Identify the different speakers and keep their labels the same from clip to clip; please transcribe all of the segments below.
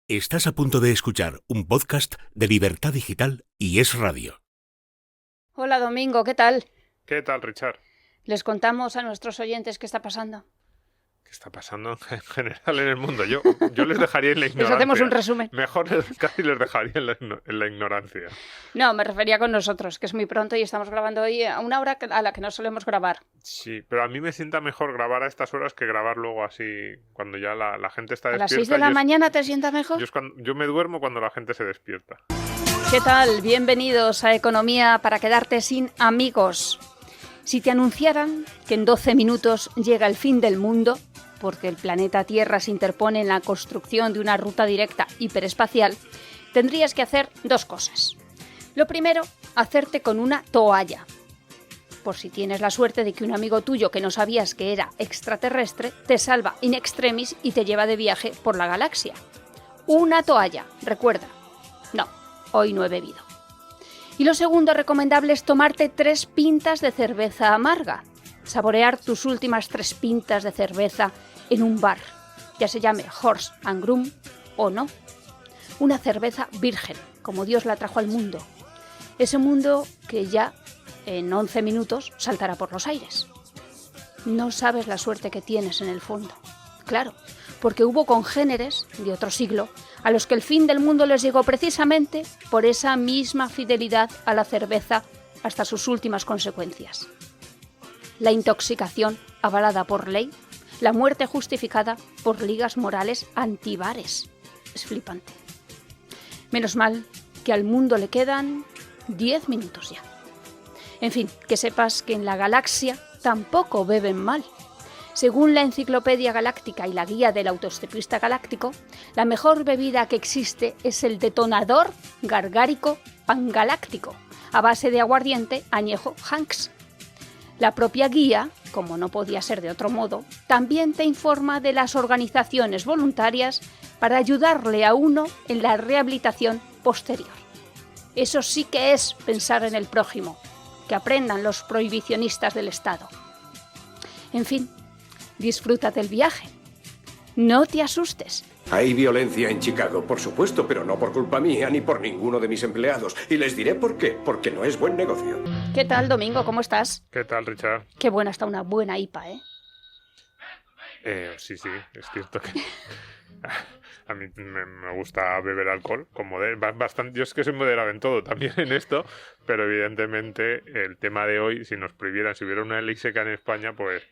Speaker 1: Estás a punto de escuchar un podcast de Libertad Digital y Es Radio.
Speaker 2: Hola Domingo, ¿qué tal?
Speaker 3: ¿Qué tal, Richard?
Speaker 2: Les contamos a nuestros oyentes qué está pasando.
Speaker 3: ¿Qué está pasando en general en el mundo? Yo les dejaría en la ignorancia.
Speaker 2: Les hacemos un resumen.
Speaker 3: Mejor casi les dejaría en la ignorancia.
Speaker 2: No, me refería con nosotros, que es muy pronto y estamos grabando hoy a una hora a la que no solemos grabar.
Speaker 3: Sí, pero a mí me sienta mejor grabar a estas horas que grabar luego así, cuando ya la gente está
Speaker 2: ¿A
Speaker 3: despierta.
Speaker 2: las 6 de la mañana te sienta mejor?
Speaker 3: Yo me duermo cuando la gente se despierta.
Speaker 2: ¿Qué tal? Bienvenidos a Economía para quedarte sin amigos. Si te anunciaran que en 12 minutos llega el fin del mundo, porque el planeta Tierra se interpone en la construcción de una ruta directa hiperespacial, tendrías que hacer dos cosas. Lo primero, hacerte con una toalla. Por si tienes la suerte de que un amigo tuyo que no sabías que era extraterrestre te salva in extremis y te lleva de viaje por la galaxia. Una toalla, recuerda. No, hoy no he bebido. Y lo segundo recomendable es tomarte 3 pintas de cerveza amarga. Saborear tus últimas 3 pintas de cerveza en un bar, ya se llame Horse and Groom o no. Una cerveza virgen, como Dios la trajo al mundo. Ese mundo que ya en 11 minutos saltará por los aires. No sabes la suerte que tienes en el fondo. Claro, porque hubo congéneres de otro siglo a los que el fin del mundo les llegó precisamente por esa misma fidelidad a la cerveza hasta sus últimas consecuencias. La intoxicación avalada por ley, la muerte justificada por ligas morales antibares. Es flipante. Menos mal que al mundo le quedan 10 minutos ya. En fin, que sepas que en la galaxia tampoco beben mal. Según la Enciclopedia Galáctica y la Guía del Autoestopista Galáctico, la mejor bebida que existe es el detonador gargárico pangaláctico, a base de aguardiente añejo Hanks. La propia guía, como no podía ser de otro modo, también te informa de las organizaciones voluntarias para ayudarle a uno en la rehabilitación posterior. Eso sí que es pensar en el prójimo, que aprendan los prohibicionistas del Estado. En fin, disfruta del viaje. No te asustes.
Speaker 4: Hay violencia en Chicago, por supuesto, pero no por culpa mía ni por ninguno de mis empleados. Y les diré por qué, porque no es buen negocio.
Speaker 2: ¿Qué tal, Domingo? ¿Cómo estás?
Speaker 3: ¿Qué tal, Richard?
Speaker 2: Qué buena está una buena IPA, ¿eh?
Speaker 3: Sí, es cierto que a mí me gusta beber alcohol, bastante. Yo es que soy moderado en todo, también en esto, pero evidentemente el tema de hoy, si nos prohibieran, si hubiera una ley seca en España, pues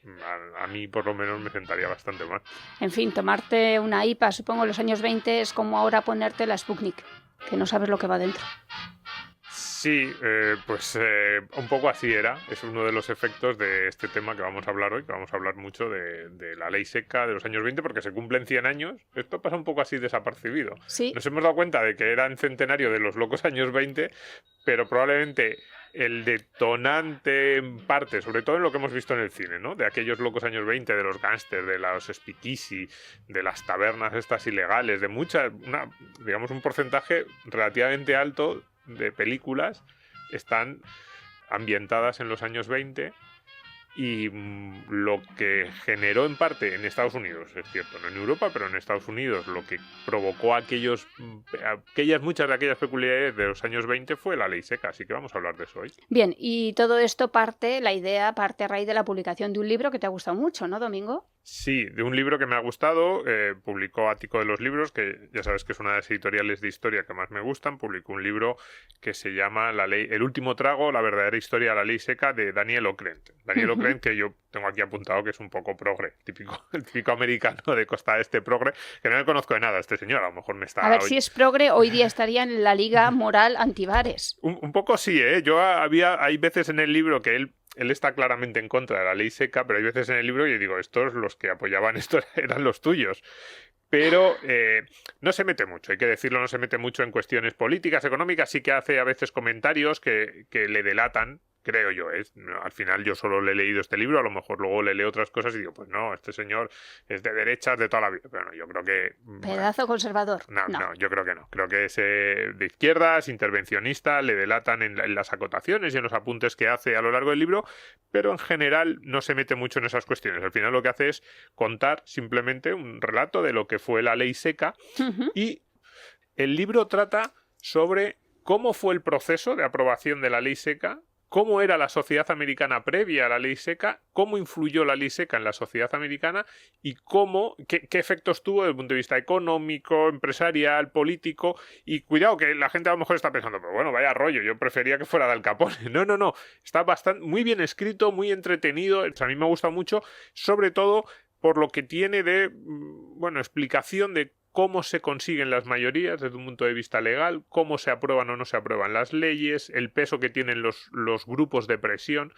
Speaker 3: a mí por lo menos me sentaría bastante mal.
Speaker 2: En fin, tomarte una IPA, supongo, en los años 20 es como ahora ponerte la Sputnik, que no sabes lo que va dentro.
Speaker 3: Sí, un poco así era. Es uno de los efectos de este tema que vamos a hablar hoy, que vamos a hablar mucho de la ley seca de los años 20, porque se cumplen 100 años. Esto pasa un poco así desapercibido.
Speaker 2: Sí.
Speaker 3: Nos hemos dado cuenta de que era el centenario de los locos años 20, pero probablemente el detonante en parte, sobre todo en lo que hemos visto en el cine, ¿no? De aquellos locos años 20, de los gángsters, de los speakeasy, de las tabernas estas ilegales, de digamos un porcentaje relativamente alto de películas están ambientadas en los años 20 y lo que generó en parte en Estados Unidos, es cierto, no en Europa, pero en Estados Unidos, lo que provocó muchas de aquellas peculiaridades de los años 20 fue la ley seca, así que vamos a hablar de eso hoy.
Speaker 2: Bien, y todo esto la idea parte a raíz de la publicación de un libro que te ha gustado mucho, ¿no, Domingo?
Speaker 3: Sí, de un libro que me ha gustado, publicó Ático de los Libros, que ya sabes que es una de las editoriales de historia que más me gustan, publicó un libro que se llama El último trago, la verdadera historia de la ley seca, de Daniel Okrent. Daniel Okrent, que yo tengo aquí apuntado que es un poco progre, el típico americano de costa este progre, que no le conozco de nada a este señor, a lo mejor me está...
Speaker 2: A ver, si es progre, hoy día estaría en la Liga Moral Antibares.
Speaker 3: Un poco sí, ¿eh? Hay veces en el libro que él está claramente en contra de la ley seca, pero hay veces en el libro que digo, estos los que apoyaban esto eran los tuyos. Pero no se mete mucho, hay que decirlo, no se mete mucho en cuestiones políticas, económicas, sí que hace a veces comentarios que le delatan, creo yo. Al final yo solo le he leído este libro, a lo mejor luego le leo otras cosas y digo, pues no, este señor es de derechas de toda la vida. Pero no, yo creo que...
Speaker 2: Pedazo conservador.
Speaker 3: No, yo creo que no. Creo que es de izquierdas, intervencionista, le delatan en las acotaciones y en los apuntes que hace a lo largo del libro, pero en general no se mete mucho en esas cuestiones. Al final lo que hace es contar simplemente un relato de lo que fue la ley seca y El libro trata sobre cómo fue el proceso de aprobación de la ley seca, cómo era la sociedad americana previa a la ley seca, cómo influyó la ley seca en la sociedad americana y qué efectos tuvo desde el punto de vista económico, empresarial, político. Y cuidado, que la gente a lo mejor está pensando, pero bueno, vaya rollo, yo prefería que fuera de Al Capone. No, está muy bien escrito, muy entretenido. A mí me gusta mucho, sobre todo por lo que tiene de, explicación de cómo se consiguen las mayorías desde un punto de vista legal, cómo se aprueban o no se aprueban las leyes, el peso que tienen los grupos de presión,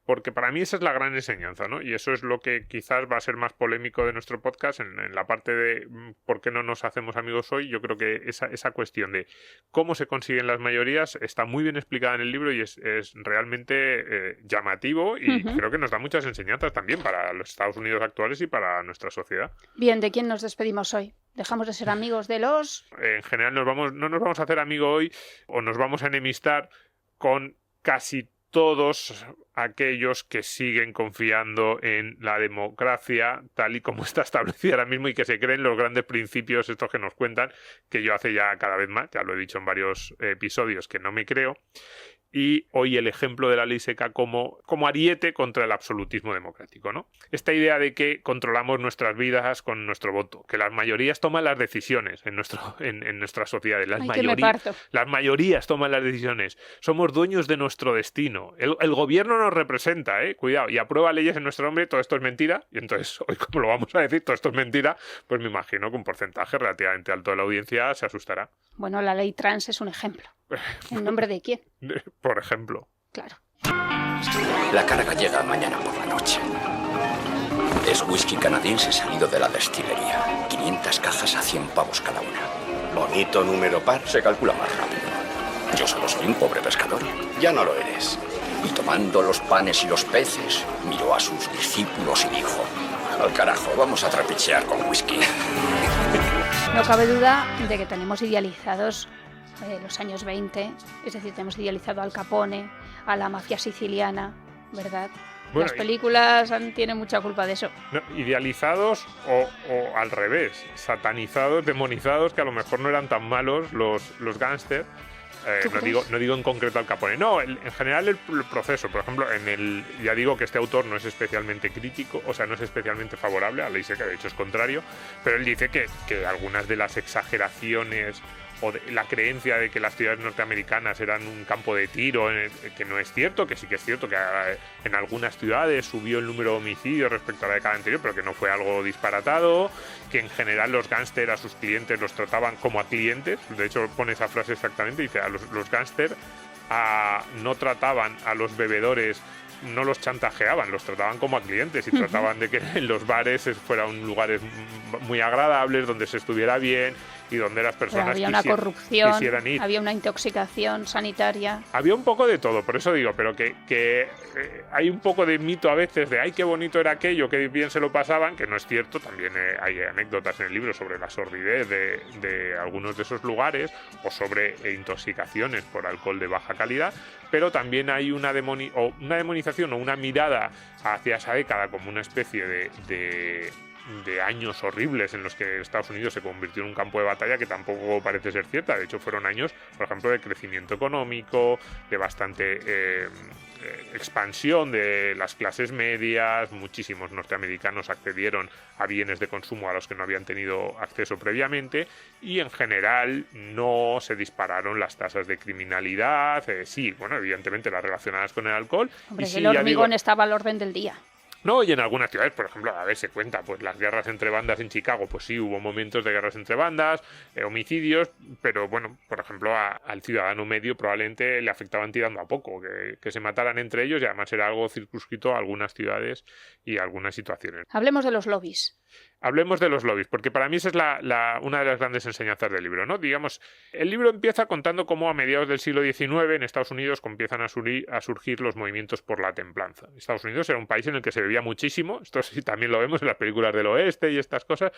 Speaker 3: porque para mí esa es la gran enseñanza, ¿no? Y eso es lo que quizás va a ser más polémico de nuestro podcast en la parte de por qué no nos hacemos amigos hoy. Yo creo que esa cuestión de cómo se consiguen las mayorías está muy bien explicada en el libro y es realmente llamativo y creo que nos da muchas enseñanzas también para los Estados Unidos actuales y para nuestra sociedad.
Speaker 2: Bien, ¿de quién nos despedimos hoy? ¿Dejamos de ser amigos de los...?
Speaker 3: En general no nos vamos a hacer amigos hoy o nos vamos a enemistar con casi todos aquellos que siguen confiando en la democracia tal y como está establecida ahora mismo y que se creen los grandes principios estos que nos cuentan, que yo hace ya cada vez más, ya lo he dicho en varios episodios, que no me creo. Y hoy el ejemplo de la ley seca como ariete contra el absolutismo democrático, ¿no? Esta idea de que controlamos nuestras vidas con nuestro voto, que las mayorías toman las decisiones en nuestras sociedades. Las mayorías toman las decisiones. Somos dueños de nuestro destino. El gobierno nos representa, cuidado, y aprueba leyes en nuestro nombre. Todo esto es mentira. Y entonces, hoy como lo vamos a decir, todo esto es mentira, pues me imagino que un porcentaje relativamente alto de la audiencia se asustará.
Speaker 2: Bueno, la ley trans es un ejemplo. ¿En nombre de quién?
Speaker 3: Por ejemplo.
Speaker 2: Claro.
Speaker 5: La carga llega mañana por la noche. Es whisky canadiense salido de la destilería. 500 cajas a 100 pavos cada una.
Speaker 6: Bonito número par.
Speaker 5: Se calcula más rápido. Yo solo soy un pobre pescador.
Speaker 6: Ya no lo eres.
Speaker 5: Y tomando los panes y los peces, miró a sus discípulos y dijo: al carajo, vamos a trapichear con whisky.
Speaker 2: No cabe duda de que tenemos idealizados los años 20, es decir, tenemos idealizado a Al Capone, a la mafia siciliana, ¿verdad?
Speaker 3: Bueno,
Speaker 2: las películas tienen mucha culpa de eso.
Speaker 3: No, idealizados o al revés, satanizados, demonizados, que a lo mejor no eran tan malos los gángsters. No digo en concreto Al Capone, no, en general el proceso. Por ejemplo, ya digo que este autor no es especialmente crítico, o sea, no es especialmente favorable a la ley seca, de hecho es contrario, pero él dice que algunas de las exageraciones o de la creencia de que las ciudades norteamericanas eran un campo de tiro, que no es cierto, que sí que es cierto que en algunas ciudades subió el número de homicidios respecto a la década anterior, pero que no fue algo disparatado, que en general los gángsters a sus clientes los trataban como a clientes. De hecho pone esa frase exactamente, dice, los gángsters no trataban a los bebedores, no los chantajeaban, los trataban como a clientes y trataban de que en los bares fueran lugares muy agradables, donde se estuviera bien y donde las personas
Speaker 2: había una corrupción,
Speaker 3: quisieran ir.
Speaker 2: Había una intoxicación sanitaria.
Speaker 3: Había un poco de todo, por eso digo, pero que hay un poco de mito a veces de ¡ay, qué bonito era aquello, qué bien se lo pasaban!, que no es cierto. También hay anécdotas en el libro sobre la sordidez de algunos de esos lugares o sobre intoxicaciones por alcohol de baja calidad, pero también hay una demonización o una mirada hacia esa década como una especie de años horribles en los que Estados Unidos se convirtió en un campo de batalla, que tampoco parece ser cierta. De hecho, fueron años, por ejemplo, de crecimiento económico, de bastante expansión de las clases medias. Muchísimos norteamericanos accedieron a bienes de consumo a los que no habían tenido acceso previamente, y en general no se dispararon las tasas de criminalidad. Sí, bueno, evidentemente las relacionadas con el alcohol.
Speaker 2: Hombre,
Speaker 3: y sí,
Speaker 2: el hormigón estaba al orden del día.
Speaker 3: No, y en algunas ciudades, por ejemplo, a ver, se cuenta, pues las guerras entre bandas en Chicago, pues sí, hubo momentos de guerras entre bandas, homicidios, pero bueno, por ejemplo, al ciudadano medio probablemente le afectaban tirando a poco, que se mataran entre ellos, y además era algo circunscrito a algunas ciudades y a algunas situaciones.
Speaker 2: Hablemos de los lobbies.
Speaker 3: Hablemos de los lobbies, porque para mí esa es una de las grandes enseñanzas del libro, ¿no? Digamos, el libro empieza contando cómo a mediados del siglo XIX en Estados Unidos comienzan a surgir los movimientos por la templanza. Estados Unidos era un país en el que se bebía muchísimo, esto sí también lo vemos en las películas del oeste y estas cosas,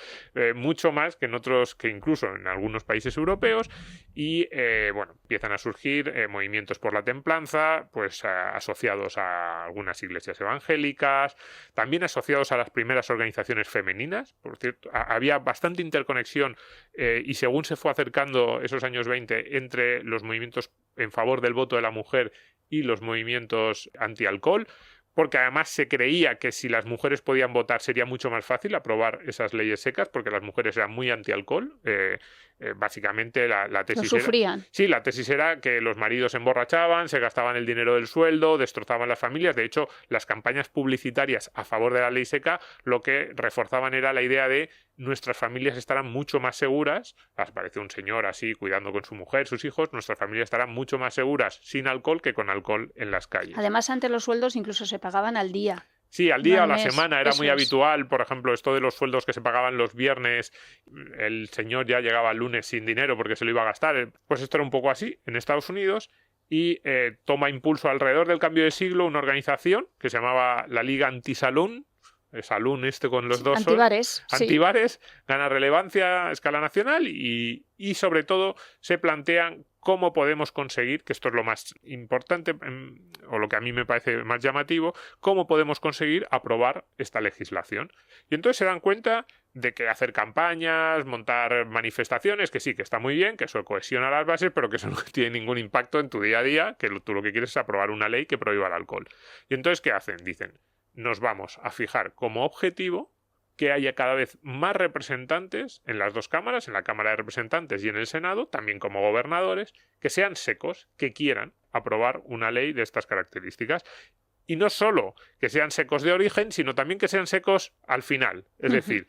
Speaker 3: mucho más que en otros, que incluso en algunos países europeos, y bueno, empiezan a surgir movimientos por la templanza, pues asociados a algunas iglesias evangélicas, también asociados a las primeras organizaciones femeninas femeninas. Por cierto, había bastante interconexión y según se fue acercando esos años 20 entre los movimientos en favor del voto de la mujer y los movimientos antialcohol, porque además se creía que si las mujeres podían votar sería mucho más fácil aprobar esas leyes secas, porque las mujeres eran muy antialcohol. Básicamente la tesis
Speaker 2: Lo sufrían.
Speaker 3: Sí, la tesis era que los maridos se emborrachaban, se gastaban el dinero del sueldo, destrozaban las familias. De hecho, las campañas publicitarias a favor de la ley seca lo que reforzaban era la idea de nuestras familias estarán mucho más seguras. Aparece un señor así cuidando con su mujer, sus hijos. Nuestras familias estarán mucho más seguras sin alcohol que con alcohol en las calles.
Speaker 2: Además, antes los sueldos incluso se pagaban al día.
Speaker 3: Sí, al día
Speaker 2: No
Speaker 3: o a la
Speaker 2: al mes,
Speaker 3: semana era
Speaker 2: eso
Speaker 3: muy
Speaker 2: es.
Speaker 3: habitual. Por ejemplo, esto de los sueldos que se pagaban los viernes, el señor ya llegaba el lunes sin dinero porque se lo iba a gastar. Pues esto era un poco así en Estados Unidos y toma impulso alrededor del cambio de siglo una organización que se llamaba la Liga Antisalón. Salón con los dos
Speaker 2: Antibares. Sí.
Speaker 3: Antibares, gana relevancia a escala nacional y sobre todo se plantean cómo podemos conseguir, que esto es lo más importante o lo que a mí me parece más llamativo, cómo podemos conseguir aprobar esta legislación. Y entonces se dan cuenta de que hacer campañas, montar manifestaciones, que sí, que está muy bien, que eso cohesiona las bases, pero que eso no tiene ningún impacto en tu día a día, que tú lo que quieres es aprobar una ley que prohíba el alcohol. Y entonces, ¿qué hacen? Dicen, nos vamos a fijar como objetivo que haya cada vez más representantes en las dos cámaras, en la Cámara de Representantes y en el Senado, también como gobernadores, que sean secos, que quieran aprobar una ley de estas características. Y no solo que sean secos de origen, sino también que sean secos al final. Es decir,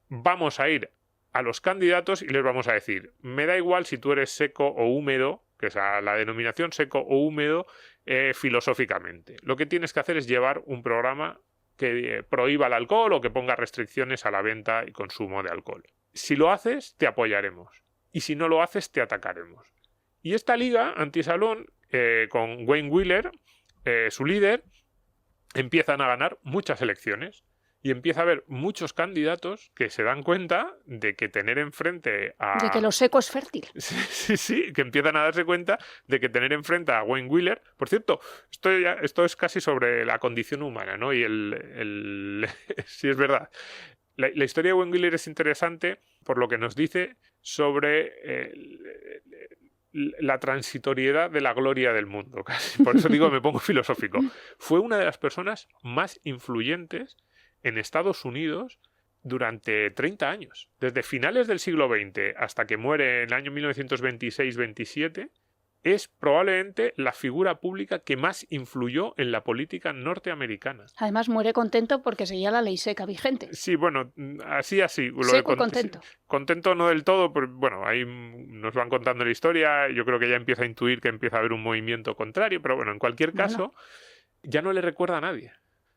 Speaker 3: vamos a ir a los candidatos y les vamos a decir, me da igual si tú eres seco o húmedo, que es la denominación seco o húmedo, filosóficamente. Lo que tienes que hacer es llevar un programa que prohíba el alcohol o que ponga restricciones a la venta y consumo de alcohol. Si lo haces, te apoyaremos. Y si no lo haces, te atacaremos. Y esta liga antisalón, con Wayne Wheeler, su líder, empiezan a ganar muchas elecciones. Y empieza a haber muchos candidatos que se dan cuenta de que tener enfrente a...
Speaker 2: De que lo seco es fértil.
Speaker 3: Sí, que empiezan a darse cuenta de que tener enfrente a Wayne Wheeler... Por cierto, esto es casi sobre la condición humana, ¿no? Y sí, es verdad. La historia de Wayne Wheeler es interesante por lo que nos dice sobre la transitoriedad de la gloria del mundo. Casi. Por eso digo, me pongo filosófico. Fue una de las personas más influyentes en Estados Unidos durante 30 años. Desde finales del siglo XX hasta que muere en el año 1926-27, es probablemente la figura pública que más influyó en la política norteamericana.
Speaker 2: Además muere contento porque seguía la ley seca vigente.
Speaker 3: Sí, bueno, así.
Speaker 2: Seco y contento.
Speaker 3: Contento no del todo, pero bueno, ahí nos van contando la historia. Yo creo que ya empieza a intuir que empieza a haber un movimiento contrario, pero bueno, en cualquier caso, ya no le recuerda a nadie.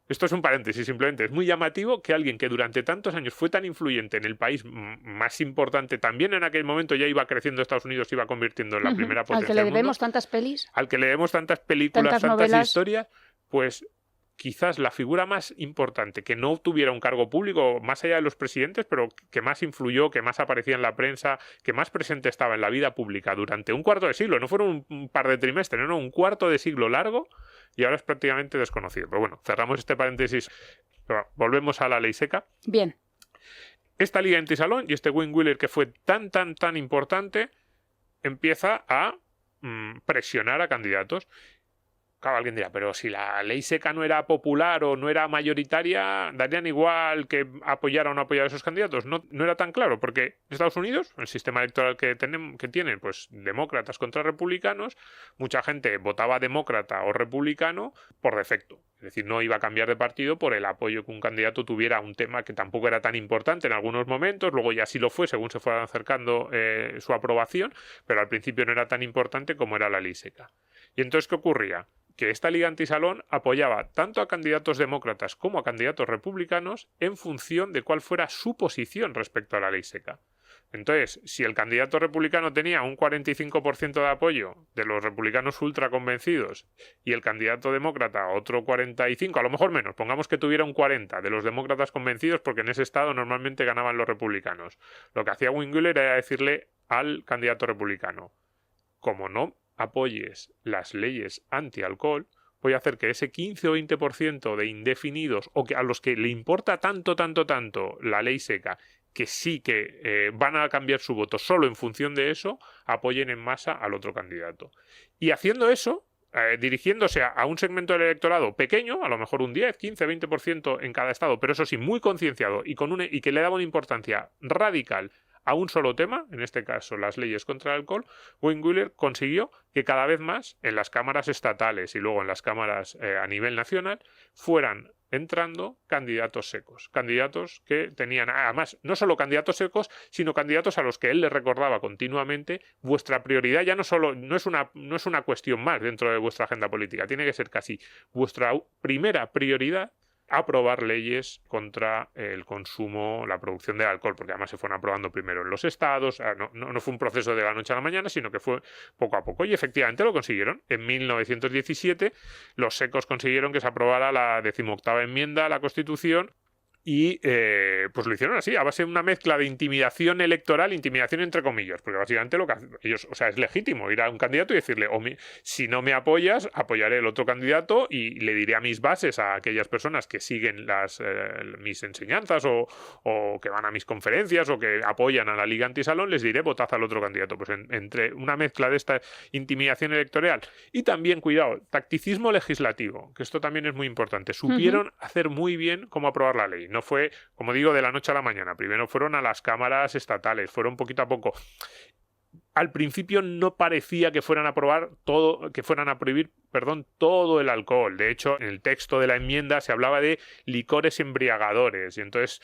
Speaker 3: Esto es un paréntesis, simplemente. Es muy llamativo que alguien que durante tantos años fue tan influyente en el país más importante, también en aquel momento ya iba creciendo Estados Unidos, se iba convirtiendo en la primera potencia
Speaker 2: al que le
Speaker 3: del mundo,
Speaker 2: debemos tantas pelis,
Speaker 3: al que le debemos tantas películas, tantas
Speaker 2: novelas,
Speaker 3: historias, pues quizás la figura más importante, que no tuviera un cargo público más allá de los presidentes, pero que más influyó, que más aparecía en la prensa, que más presente estaba en la vida pública durante un cuarto de siglo, no fueron un par de trimestres, no, un cuarto de siglo largo, y ahora es prácticamente desconocido. Pero bueno, cerramos este paréntesis. Pero volvemos a la ley seca.
Speaker 2: Bien.
Speaker 3: Esta liga antisalón y este Wayne Wheeler, que fue tan importante, empieza a presionar a candidatos. Claro, alguien dirá, pero si la ley seca no era popular o no era mayoritaria, ¿darían igual que apoyar o no apoyar a esos candidatos? No era tan claro, porque en Estados Unidos, el sistema electoral que tienen, pues demócratas contra republicanos, mucha gente votaba demócrata o republicano por defecto. Es decir, no iba a cambiar de partido por el apoyo que un candidato tuviera a un tema que tampoco era tan importante en algunos momentos, luego ya sí lo fue según se fuera acercando su aprobación, pero al principio no era tan importante como era la ley seca. Y entonces, ¿qué ocurría? Que esta liga antisalón apoyaba tanto a candidatos demócratas como a candidatos republicanos en función de cuál fuera su posición respecto a la ley seca. Entonces, si el candidato republicano tenía un 45% de apoyo de los republicanos ultra convencidos y el candidato demócrata otro 45%, a lo mejor menos, pongamos que tuviera un 40% de los demócratas convencidos, porque en ese estado normalmente ganaban los republicanos. Lo que hacía Wayne Wheeler era decirle al candidato republicano, como no apoyes las leyes anti-alcohol, voy a hacer que ese 15 o 20% de indefinidos, o que a los que le importa tanto la ley seca, que sí que van a cambiar su voto solo en función de eso, apoyen en masa al otro candidato. Y haciendo eso, dirigiéndose a un segmento del electorado pequeño, a lo mejor un 10, 15, 20% en cada estado, pero eso sí, muy concienciado y que le daba una importancia radical a un solo tema, en este caso las leyes contra el alcohol, Wayne Wheeler consiguió que cada vez más en las cámaras estatales y luego en las cámaras a nivel nacional fueran entrando candidatos secos, candidatos que tenían, además, no solo candidatos secos, sino candidatos a los que él les recordaba continuamente: vuestra prioridad ya no es una cuestión más dentro de vuestra agenda política, tiene que ser casi vuestra primera prioridad aprobar leyes contra el consumo, la producción del alcohol, porque además se fueron aprobando primero en los estados, no fue un proceso de la noche a la mañana, sino que fue poco a poco, y efectivamente lo consiguieron. En 1917 los secos consiguieron que se aprobara la 18ª enmienda a la Constitución, y pues lo hicieron así, a base de una mezcla de intimidación electoral, intimidación entre comillas, porque básicamente lo que ellos, o sea, es legítimo ir a un candidato y decirle: si no me apoyas, apoyaré el otro candidato y le diré a mis bases, a aquellas personas que siguen mis enseñanzas o que van a mis conferencias o que apoyan a la Liga Antisalón, les diré: votad al otro candidato. Pues entre una mezcla de esta intimidación electoral y también, cuidado, tacticismo legislativo, que esto también es muy importante, supieron hacer muy bien cómo aprobar la ley. No fue, como digo, de la noche a la mañana. Primero fueron a las cámaras estatales, fueron poquito a poco. Al principio no parecía que fueran a prohibir todo el alcohol. De hecho, en el texto de la enmienda se hablaba de licores embriagadores, y entonces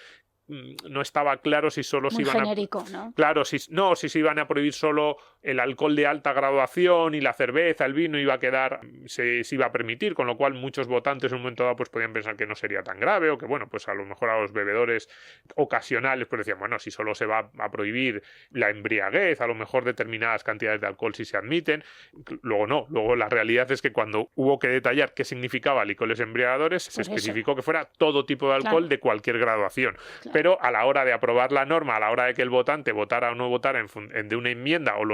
Speaker 3: no estaba claro si solo se iban
Speaker 2: genérico, ¿no?
Speaker 3: Claro, si se iban a prohibir solo el alcohol de alta graduación y la cerveza, el vino se iba a permitir, con lo cual muchos votantes en un momento dado pues podían pensar que no sería tan grave, o que bueno, pues a lo mejor a los bebedores ocasionales pues decían: bueno, si solo se va a prohibir la embriaguez, a lo mejor determinadas cantidades de alcohol si se admiten. Luego no, luego la realidad es que cuando hubo que detallar qué significaba licores embriagadores, se especificó que fuera todo tipo de alcohol de cualquier graduación. Claro. Pero a la hora de aprobar la norma, a la hora de que el votante votara o no votara de una enmienda, o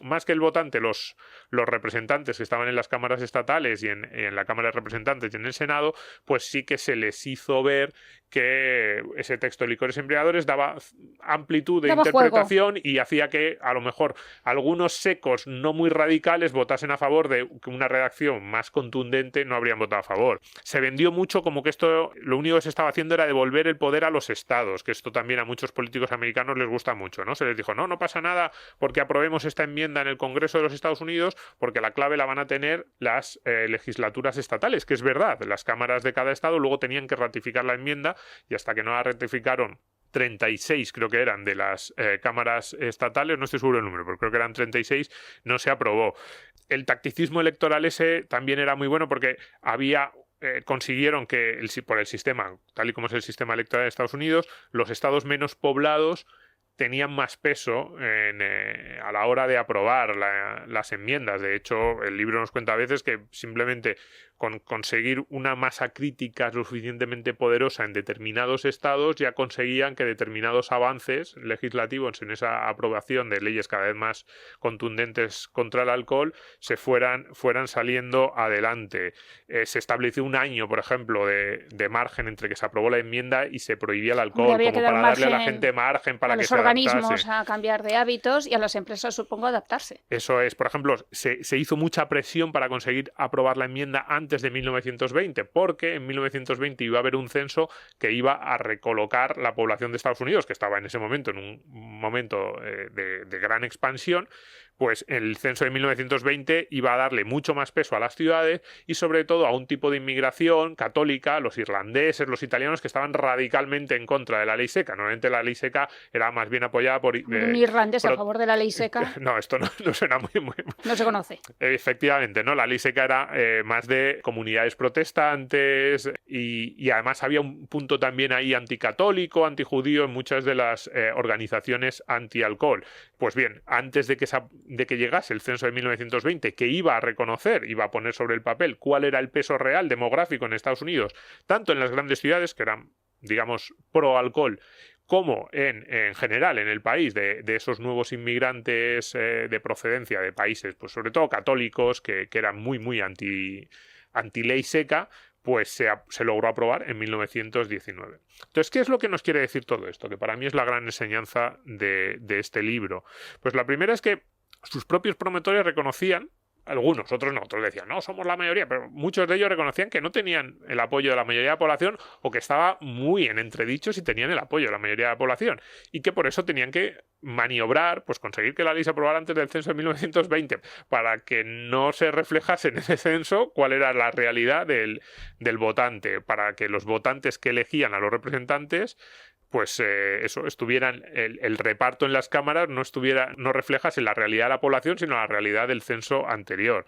Speaker 3: más que el votante, los representantes que estaban en las cámaras estatales y en la Cámara de Representantes y en el Senado, pues sí que se les hizo ver que ese texto de licores embriagadores daba amplitud de interpretación y hacía que a lo mejor algunos secos no muy radicales votasen a favor de una redacción más contundente, no habrían votado a favor. Se vendió mucho como que esto lo único que se estaba haciendo era devolver el poder a los estados, que esto también a muchos políticos americanos les gusta mucho, ¿no? Se les dijo: no pasa nada porque aprobemos esta enmienda en el Congreso de los Estados Unidos, porque la clave la van a tener las legislaturas estatales, que es verdad, las cámaras de cada estado luego tenían que ratificar la enmienda, y hasta que no la ratificaron 36, creo que eran, de las cámaras estatales, no estoy seguro del número, pero creo que eran 36, no se aprobó. El tacticismo electoral ese también era muy bueno, porque consiguieron que por el sistema, tal y como es el sistema electoral de Estados Unidos, los estados menos poblados tenían más peso a la hora de aprobar las enmiendas. De hecho, el libro nos cuenta a veces que simplemente con conseguir una masa crítica lo suficientemente poderosa en determinados estados ya conseguían que determinados avances legislativos en esa aprobación de leyes cada vez más contundentes contra el alcohol fueran saliendo adelante. Se estableció un año, por ejemplo, de margen entre que se aprobó la enmienda y se prohibía el alcohol, como para darle a la gente margen para que se adaptase.
Speaker 2: A los organismos a cambiar de hábitos y a las empresas, supongo, adaptarse.
Speaker 3: Eso es. Por ejemplo, se hizo mucha presión para conseguir aprobar la enmienda antes de 1920, porque en 1920 iba a haber un censo que iba a recolocar la población de Estados Unidos, que estaba en ese momento en un momento de gran expansión. Pues el censo de 1920 iba a darle mucho más peso a las ciudades y sobre todo a un tipo de inmigración católica, los irlandeses, los italianos, que estaban radicalmente en contra de la ley seca. Normalmente la ley seca era más bien apoyada por...
Speaker 2: un irlandés a favor de la ley seca.
Speaker 3: No, esto no suena muy...
Speaker 2: No se conoce.
Speaker 3: Efectivamente, ¿no? La ley seca era más de comunidades protestantes y además había un punto también ahí anticatólico, antijudío en muchas de las organizaciones anti-alcohol. Pues bien, antes de que llegase el censo de 1920, que iba a poner sobre el papel cuál era el peso real demográfico en Estados Unidos, tanto en las grandes ciudades, que eran, digamos, pro-alcohol, como en general en el país, de esos nuevos inmigrantes de procedencia de países, pues sobre todo católicos, que eran muy antiley seca, pues se logró aprobar en 1919. Entonces, ¿qué es lo que nos quiere decir todo esto? Que para mí es la gran enseñanza de este libro. Pues la primera es que sus propios promotores reconocían, algunos, otros no, otros decían, no, somos la mayoría, pero muchos de ellos reconocían que no tenían el apoyo de la mayoría de la población o que estaba muy en entredicho si tenían el apoyo de la mayoría de la población y que por eso tenían que maniobrar, pues conseguir que la ley se aprobara antes del censo de 1920 para que no se reflejase en ese censo cuál era la realidad del votante, para que los votantes que elegían a los representantes pues estuvieran el reparto en las cámaras no reflejase la realidad de la población, sino la realidad del censo anterior.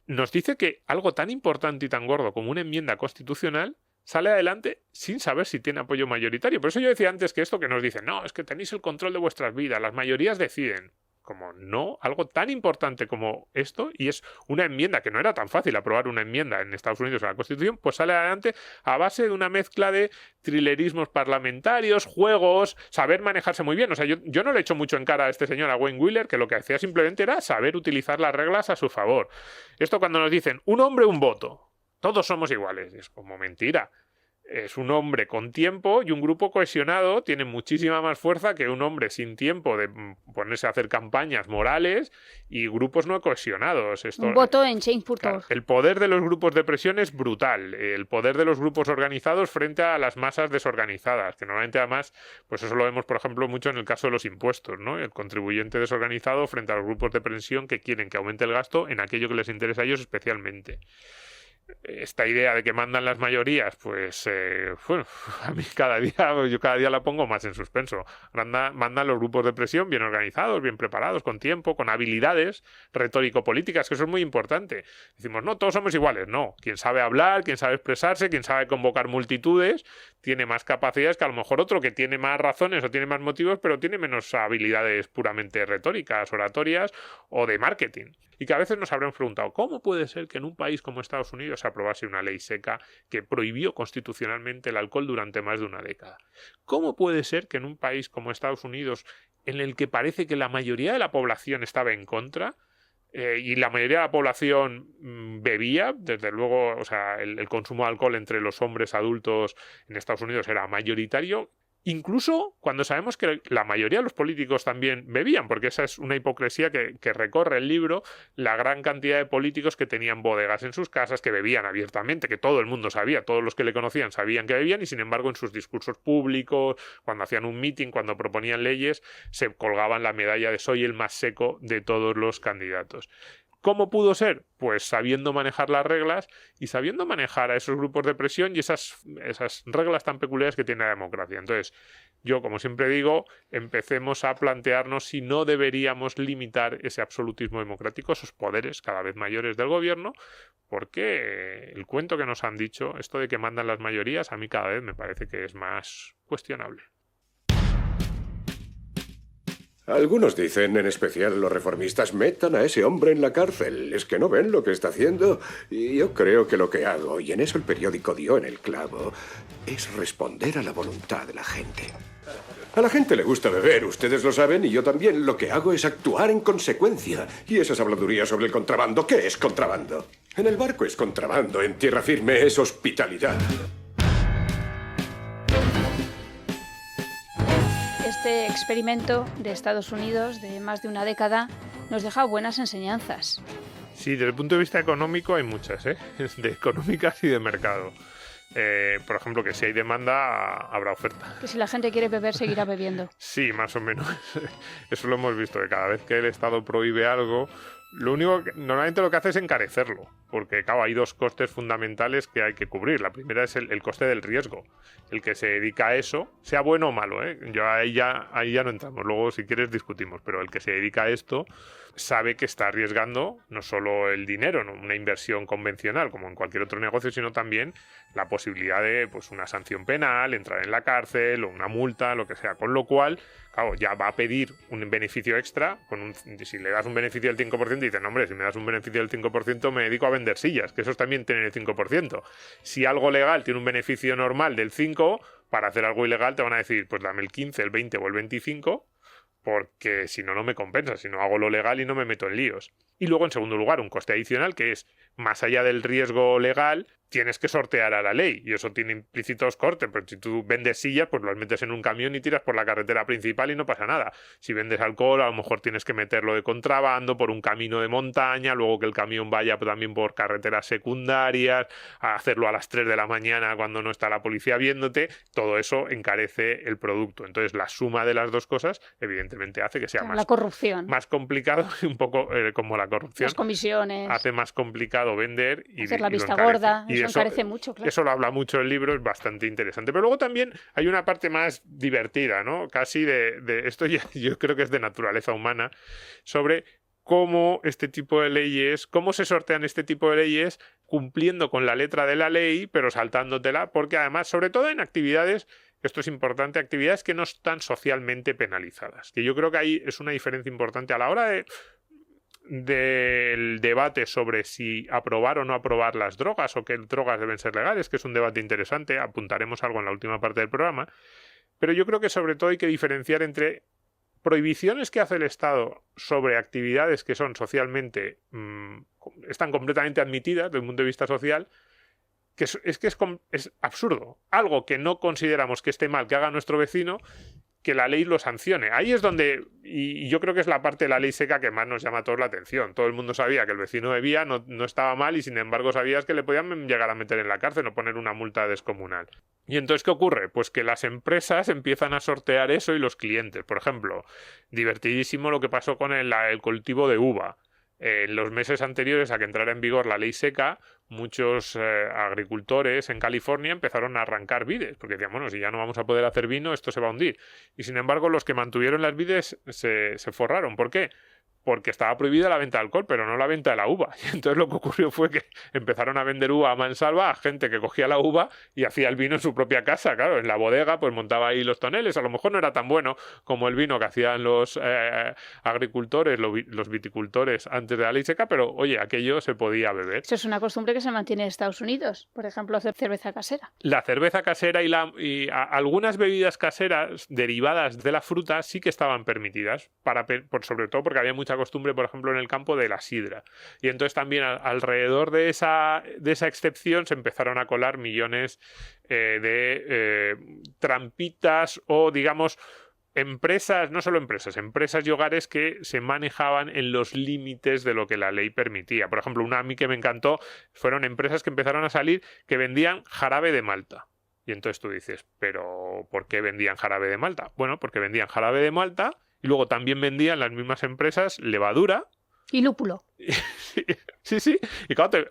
Speaker 3: Nos dice que algo tan importante y tan gordo como una enmienda constitucional sale adelante sin saber si tiene apoyo mayoritario. Por eso yo decía antes que esto que nos dicen, no, es que tenéis el control de vuestras vidas, las mayorías deciden. Como no, algo tan importante como esto, y es una enmienda, que no era tan fácil aprobar una enmienda en Estados Unidos a la Constitución, pues sale adelante a base de una mezcla de thrillerismos parlamentarios, juegos, saber manejarse muy bien. O sea, yo no le echo mucho en cara a este señor, a Wayne Wheeler, que lo que hacía simplemente era saber utilizar las reglas a su favor. Esto cuando nos dicen, un hombre, un voto, todos somos iguales, es como mentira. Es un hombre con tiempo y un grupo cohesionado tiene muchísima más fuerza que un hombre sin tiempo de ponerse a hacer campañas morales y grupos no cohesionados.
Speaker 2: Un voto en Change.org.
Speaker 3: Claro, el poder de los grupos de presión es brutal. El poder de los grupos organizados frente a las masas desorganizadas, que normalmente además, pues eso lo vemos por ejemplo mucho en el caso de los impuestos, ¿no? El contribuyente desorganizado frente a los grupos de presión que quieren que aumente el gasto en aquello que les interesa a ellos especialmente. Esta idea de que mandan las mayorías, pues bueno, a mí yo cada día la pongo más en suspenso. Mandan los grupos de presión bien organizados, bien preparados, con tiempo, con habilidades retórico-políticas, que eso es muy importante. Decimos, no, todos somos iguales. No, quien sabe hablar, quien sabe expresarse, quien sabe convocar multitudes, tiene más capacidades que a lo mejor otro que tiene más razones o tiene más motivos, pero tiene menos habilidades puramente retóricas, oratorias o de marketing. Y que a veces nos habremos preguntado, ¿cómo puede ser que en un país como Estados Unidos se aprobase una ley seca que prohibió constitucionalmente el alcohol durante más de una década? ¿Cómo puede ser que en un país como Estados Unidos, en el que parece que la mayoría de la población estaba en contra, y la mayoría de la población bebía, desde luego, o sea, el consumo de alcohol entre los hombres adultos en Estados Unidos era mayoritario, incluso cuando sabemos que la mayoría de los políticos también bebían, porque esa es una hipocresía que recorre el libro, la gran cantidad de políticos que tenían bodegas en sus casas, que bebían abiertamente, que todo el mundo sabía, todos los que le conocían sabían que bebían, y sin embargo en sus discursos públicos, cuando hacían un meeting, cuando proponían leyes, se colgaban la medalla de soy el más seco de todos los candidatos. ¿Cómo pudo ser? Pues sabiendo manejar las reglas y sabiendo manejar a esos grupos de presión y esas reglas tan peculiares que tiene la democracia. Entonces, yo, como siempre digo, empecemos a plantearnos si no deberíamos limitar ese absolutismo democrático, esos poderes cada vez mayores del gobierno, porque el cuento que nos han dicho, esto de que mandan las mayorías, a mí cada vez me parece que es más cuestionable.
Speaker 4: Algunos dicen, en especial los reformistas, metan a ese hombre en la cárcel. Es que no ven lo que está haciendo. Y yo creo que lo que hago, y en eso el periódico dio en el clavo, es responder a la voluntad de la gente. A la gente le gusta beber, ustedes lo saben, y yo también. Lo que hago es actuar en consecuencia. Y esas habladurías sobre el contrabando, ¿qué es contrabando? En el barco es contrabando, en tierra firme es hospitalidad.
Speaker 2: Este experimento de Estados Unidos de más de una década nos deja buenas enseñanzas.
Speaker 3: Sí, desde el punto de vista económico hay muchas, de económicas y de mercado. Por ejemplo, que si hay demanda, habrá oferta.
Speaker 2: Que si la gente quiere beber, seguirá bebiendo.
Speaker 3: Sí, más o menos. Eso lo hemos visto, que cada vez que el Estado prohíbe algo, lo único que normalmente lo que hace es encarecerlo, porque claro, hay dos costes fundamentales que hay que cubrir. La primera es el coste del riesgo. El que se dedica a eso, sea bueno o malo, yo ahí ya no entramos, luego si quieres discutimos, pero el que se dedica a esto sabe que está arriesgando no solo el dinero, ¿no? Una inversión convencional como en cualquier otro negocio, sino también la posibilidad de pues, una sanción penal, entrar en la cárcel o una multa, lo que sea, con lo cual claro, ya va a pedir un beneficio extra, si le das un beneficio del 5%, dice, no hombre, si me das un beneficio del 5% me dedico a vender sillas, que eso es también tener el 5%. Si algo legal tiene un beneficio normal del 5%, para hacer algo ilegal te van a decir, pues dame el 15, el 20 o el 25%, porque si no, no me compensa, si no hago lo legal y no me meto en líos. Y luego, en segundo lugar, un coste adicional que es, más allá del riesgo legal, tienes que sortear a la ley y eso tiene implícitos cortes. Pero si tú vendes sillas, pues las metes en un camión y tiras por la carretera principal y no pasa nada. Si vendes alcohol, a lo mejor tienes que meterlo de contrabando por un camino de montaña, luego que el camión vaya también por carreteras secundarias, a hacerlo a las 3 de la mañana cuando no está la policía viéndote. Todo eso encarece el producto. Entonces, la suma de las dos cosas, evidentemente, hace que sea
Speaker 2: La corrupción.
Speaker 3: más complicado y un poco como la corrupción.
Speaker 2: Las comisiones.
Speaker 3: Hace más complicado vender y
Speaker 2: hacer la
Speaker 3: y lo
Speaker 2: vista
Speaker 3: encarece.
Speaker 2: gorda.
Speaker 3: Y
Speaker 2: Eso encarece mucho, claro.
Speaker 3: eso lo habla mucho el libro, es bastante interesante. Pero luego también hay una parte más divertida, ¿no? Casi de esto ya, yo creo que es de naturaleza humana, sobre cómo este tipo de leyes, cómo se sortean este tipo de leyes cumpliendo con la letra de la ley, pero saltándotela, porque además, sobre todo en actividades, esto es importante, actividades que no están socialmente penalizadas, que yo creo que ahí es una diferencia importante a la hora del debate sobre si aprobar o no aprobar las drogas o qué drogas deben ser legales, que es un debate interesante, apuntaremos algo en la última parte del programa, pero yo creo que sobre todo hay que diferenciar entre prohibiciones que hace el Estado sobre actividades que son socialmente están completamente admitidas desde un punto de vista social, que es absurdo. Algo que no consideramos que esté mal que haga nuestro vecino, que la ley lo sancione. Ahí es donde, y yo creo que es la parte de la ley seca que más nos llama a todos la atención. Todo el mundo sabía que el vecino bebía, no estaba mal, y sin embargo sabías que le podían llegar a meter en la cárcel o poner una multa descomunal. Y entonces, ¿qué ocurre? Pues que las empresas empiezan a sortear eso y los clientes. Por ejemplo, divertidísimo lo que pasó con el cultivo de uva. En los meses anteriores a que entrara en vigor la ley seca, muchos agricultores en California empezaron a arrancar vides, porque decían, bueno, si ya no vamos a poder hacer vino, esto se va a hundir. Y sin embargo, los que mantuvieron las vides se forraron. ¿Por qué? Porque estaba prohibida la venta de alcohol, pero no la venta de la uva. Y entonces lo que ocurrió fue que empezaron a vender uva a mansalva a gente que cogía la uva y hacía el vino en su propia casa. Claro, en la bodega pues montaba ahí los toneles. A lo mejor no era tan bueno como el vino que hacían los agricultores, los viticultores antes de la ley seca, pero oye, aquello se podía beber.
Speaker 2: Eso es una costumbre que se mantiene en Estados Unidos. Por ejemplo, hacer cerveza casera.
Speaker 3: La cerveza casera y algunas bebidas caseras derivadas de la fruta sí que estaban permitidas, sobre todo porque había mucha costumbre, por ejemplo, en el campo de la sidra. Y entonces también alrededor de esa excepción se empezaron a colar millones de trampitas o, digamos, empresas, no solo empresas y hogares que se manejaban en los límites de lo que la ley permitía. Por ejemplo, una a mí que me encantó fueron empresas que empezaron a salir que vendían jarabe de malta. Y entonces tú dices, ¿pero por qué vendían jarabe de malta? Bueno, porque vendían jarabe de malta y luego también vendían las mismas empresas levadura.
Speaker 2: Y lúpulo.
Speaker 3: Sí. Y claro,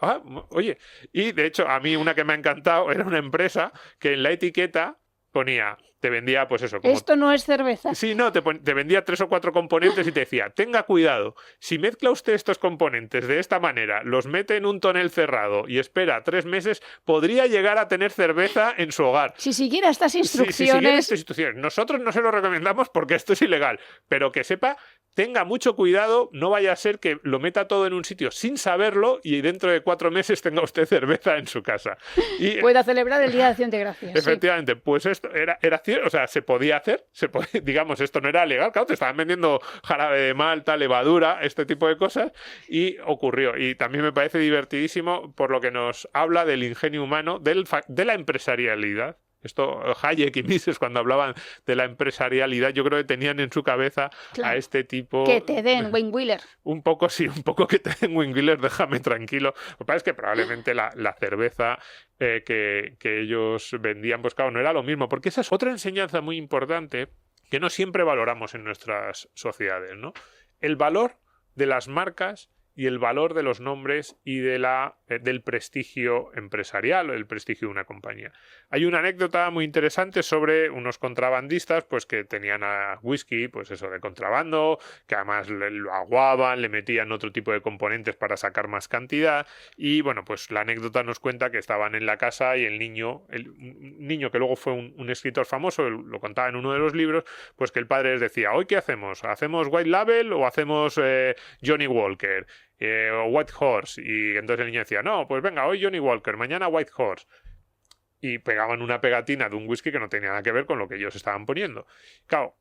Speaker 3: oye, y de hecho a mí una que me ha encantado era una empresa que en la etiqueta ponía, te vendía pues eso.
Speaker 2: Esto no es cerveza.
Speaker 3: Sí, no, te vendía 3 o 4 componentes y te decía, tenga cuidado, si mezcla usted estos componentes de esta manera, los mete en un tonel cerrado y espera 3 meses, podría llegar a tener cerveza en su hogar.
Speaker 2: Si siguiera estas instrucciones...
Speaker 3: Si siguiera estas instrucciones. Nosotros no se lo recomendamos porque esto es ilegal, pero que sepa, tenga mucho cuidado, no vaya a ser que lo meta todo en un sitio sin saberlo y dentro de 4 meses tenga usted cerveza en su casa. Y
Speaker 2: pueda celebrar el Día de Acción de Gracias.
Speaker 3: Efectivamente, sí. Pues esto era cierto, o sea, se podía hacer, digamos, esto no era legal, claro, te estaban vendiendo jarabe de malta, levadura, este tipo de cosas, y ocurrió. Y también me parece divertidísimo por lo que nos habla del ingenio humano, de la empresarialidad. Esto, Hayek y Mises, cuando hablaban de la empresarialidad, yo creo que tenían en su cabeza a este tipo...
Speaker 2: Que te den Wayne Wheeler.
Speaker 3: Un poco que te den Wayne Wheeler, déjame tranquilo. Lo que pasa es que probablemente la cerveza que ellos vendían, pues claro, no era lo mismo, porque esa es otra enseñanza muy importante que no siempre valoramos en nuestras sociedades, ¿no? El valor de las marcas y el valor de los nombres y del prestigio empresarial o el prestigio de una compañía. Hay una anécdota muy interesante sobre unos contrabandistas pues que tenían whisky, pues eso, de contrabando, que además lo aguaban, le metían otro tipo de componentes para sacar más cantidad y bueno, pues la anécdota nos cuenta que estaban en la casa y un niño que luego fue un escritor famoso, lo contaba en uno de los libros, pues que el padre les decía, ¿hoy qué hacemos? ¿Hacemos White Label o hacemos Johnny Walker? O White Horse, y entonces el niño decía, no, pues venga, hoy Johnny Walker, mañana White Horse, y pegaban una pegatina de un whisky que no tenía nada que ver con lo que ellos estaban poniendo. Claro,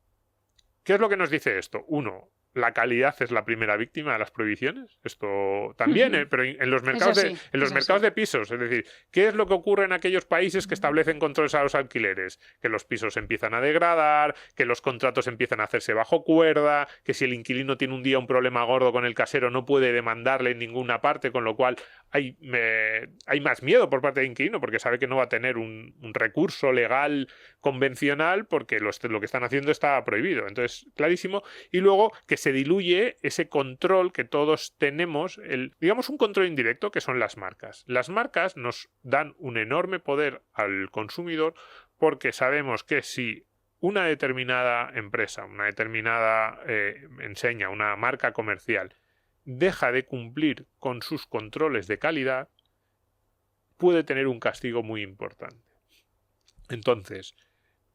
Speaker 3: ¿qué es lo que nos dice esto? Uno, la calidad es la primera víctima de las prohibiciones. Esto también, pero en los mercados, mercados de pisos. Es decir, ¿qué es lo que ocurre en aquellos países que establecen controles a los alquileres? Que los pisos empiezan a degradar, que los contratos empiezan a hacerse bajo cuerda, que si el inquilino tiene un día un problema gordo con el casero no puede demandarle en ninguna parte, con lo cual hay más miedo por parte del inquilino porque sabe que no va a tener un recurso legal convencional porque lo que están haciendo está prohibido. Entonces, clarísimo. Y luego que se diluye ese control que todos tenemos, digamos un control indirecto, que son las marcas. Las marcas nos dan un enorme poder al consumidor porque sabemos que si una determinada empresa, una determinada enseña, una marca comercial, deja de cumplir con sus controles de calidad, puede tener un castigo muy importante. Entonces,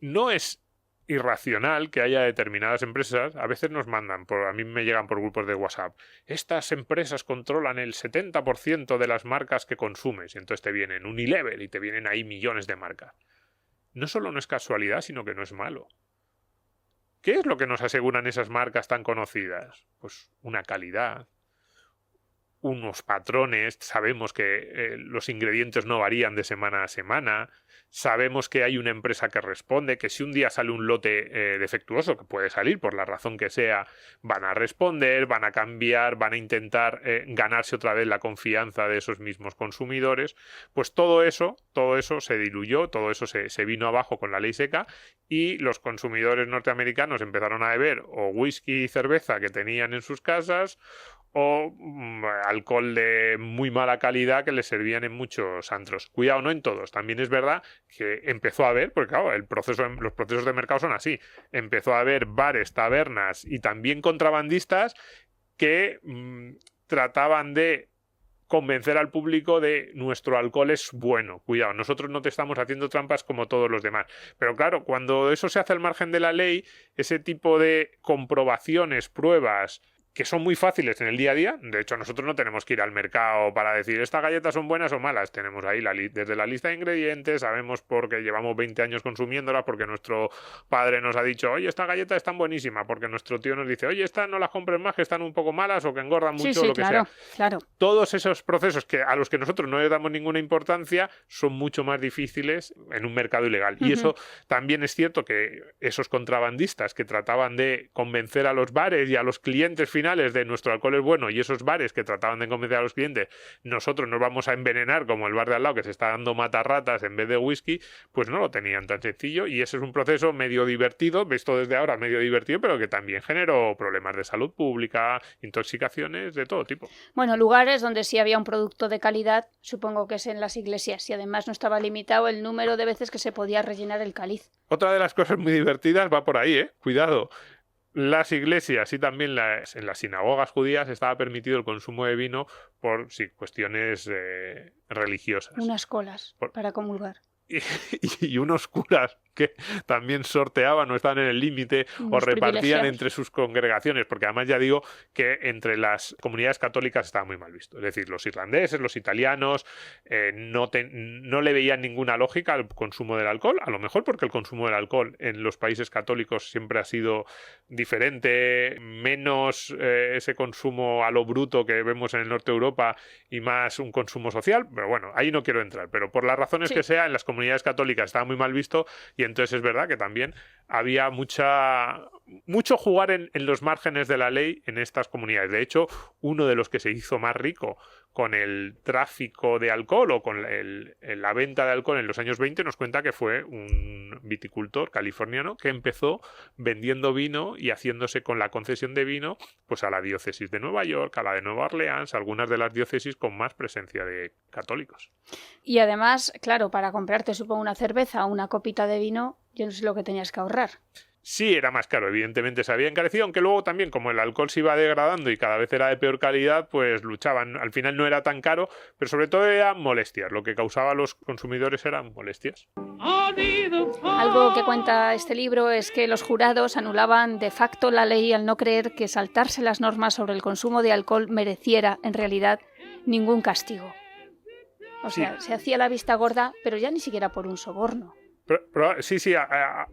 Speaker 3: no es irracional que haya determinadas empresas, a veces nos mandan, a mí me llegan por grupos de WhatsApp, estas empresas controlan el 70% de las marcas que consumes, y entonces te vienen Unilever y te vienen ahí millones de marcas. No solo no es casualidad, sino que no es malo. ¿Qué es lo que nos aseguran esas marcas tan conocidas? Pues una calidad, unos patrones, sabemos que los ingredientes no varían de semana a semana, sabemos que hay una empresa que responde, que si un día sale un lote defectuoso, que puede salir por la razón que sea, van a responder, van a cambiar, van a intentar ganarse otra vez la confianza de esos mismos consumidores. Pues todo eso se diluyó, todo eso se vino abajo con la ley seca y los consumidores norteamericanos empezaron a beber o whisky y cerveza que tenían en sus casas o alcohol de muy mala calidad que les servían en muchos antros. Cuidado, no en todos. También es verdad que empezó a haber, porque claro, los procesos de mercado son así, empezó a haber bares, tabernas y también contrabandistas que trataban de convencer al público de nuestro alcohol es bueno. Cuidado, nosotros no te estamos haciendo trampas como todos los demás. Pero claro, cuando eso se hace al margen de la ley, ese tipo de comprobaciones, pruebas, que son muy fáciles en el día a día. De hecho, nosotros no tenemos que ir al mercado para decir estas galletas son buenas o malas. Tenemos ahí desde la lista de ingredientes, sabemos porque llevamos 20 años consumiéndolas, porque nuestro padre nos ha dicho, oye, esta galleta es tan buenísima, porque nuestro tío nos dice, oye, estas no las compres más, que están un poco malas o que engordan mucho, lo que sea.
Speaker 2: Claro.
Speaker 3: Todos esos procesos a los que nosotros no le damos ninguna importancia son mucho más difíciles en un mercado ilegal. Y eso también es cierto que esos contrabandistas que trataban de convencer a los bares y a los clientes finales de nuestro alcohol es bueno, y esos bares que trataban de convencer a los clientes, nosotros nos vamos a envenenar como el bar de al lado que se está dando matarratas en vez de whisky, pues no lo tenían tan sencillo, y ese es un proceso medio divertido, visto desde ahora medio divertido, pero que también generó problemas de salud pública, intoxicaciones de todo tipo.
Speaker 2: Bueno, lugares donde sí había un producto de calidad, supongo que es en las iglesias, y además no estaba limitado el número de veces que se podía rellenar el cáliz.
Speaker 3: Otra de las cosas muy divertidas va por ahí, cuidado. Las iglesias y también en las sinagogas judías estaba permitido el consumo de vino por cuestiones religiosas.
Speaker 2: Unas colas para comulgar.
Speaker 3: Y unos curas que también sorteaban o estaban en el límite o repartían entre sus congregaciones, porque además ya digo que entre las comunidades católicas estaba muy mal visto. Es decir, los irlandeses, los italianos no le veían ninguna lógica al consumo del alcohol, a lo mejor porque el consumo del alcohol en los países católicos siempre ha sido diferente, menos ese consumo a lo bruto que vemos en el norte de Europa y más un consumo social, pero bueno, ahí no quiero entrar, pero por las razones que sea, en las comunidades católicas estaba muy mal visto, y entonces es verdad que también había mucho jugar en los márgenes de la ley en estas comunidades. De hecho, uno de los que se hizo más rico con el tráfico de alcohol o con la venta de alcohol en los años 20 nos cuenta que fue un viticultor californiano que empezó vendiendo vino y haciéndose con la concesión de vino pues a la diócesis de Nueva York, a la de Nueva Orleans, algunas de las diócesis con más presencia de católicos.
Speaker 2: Y además, claro, para comprarte supongo una cerveza o una copita de vino, yo no sé lo que tenías que ahorrar.
Speaker 3: Sí, era más caro, evidentemente se había encarecido, aunque luego también como el alcohol se iba degradando y cada vez era de peor calidad, pues luchaban. Al final no era tan caro, pero sobre todo eran molestias. Lo que causaba a los consumidores eran molestias.
Speaker 2: Algo que cuenta este libro es que los jurados anulaban de facto la ley al no creer que saltarse las normas sobre el consumo de alcohol mereciera, en realidad, ningún castigo. O sea, se hacía la vista gorda, pero ya ni siquiera por un soborno.
Speaker 3: Sí,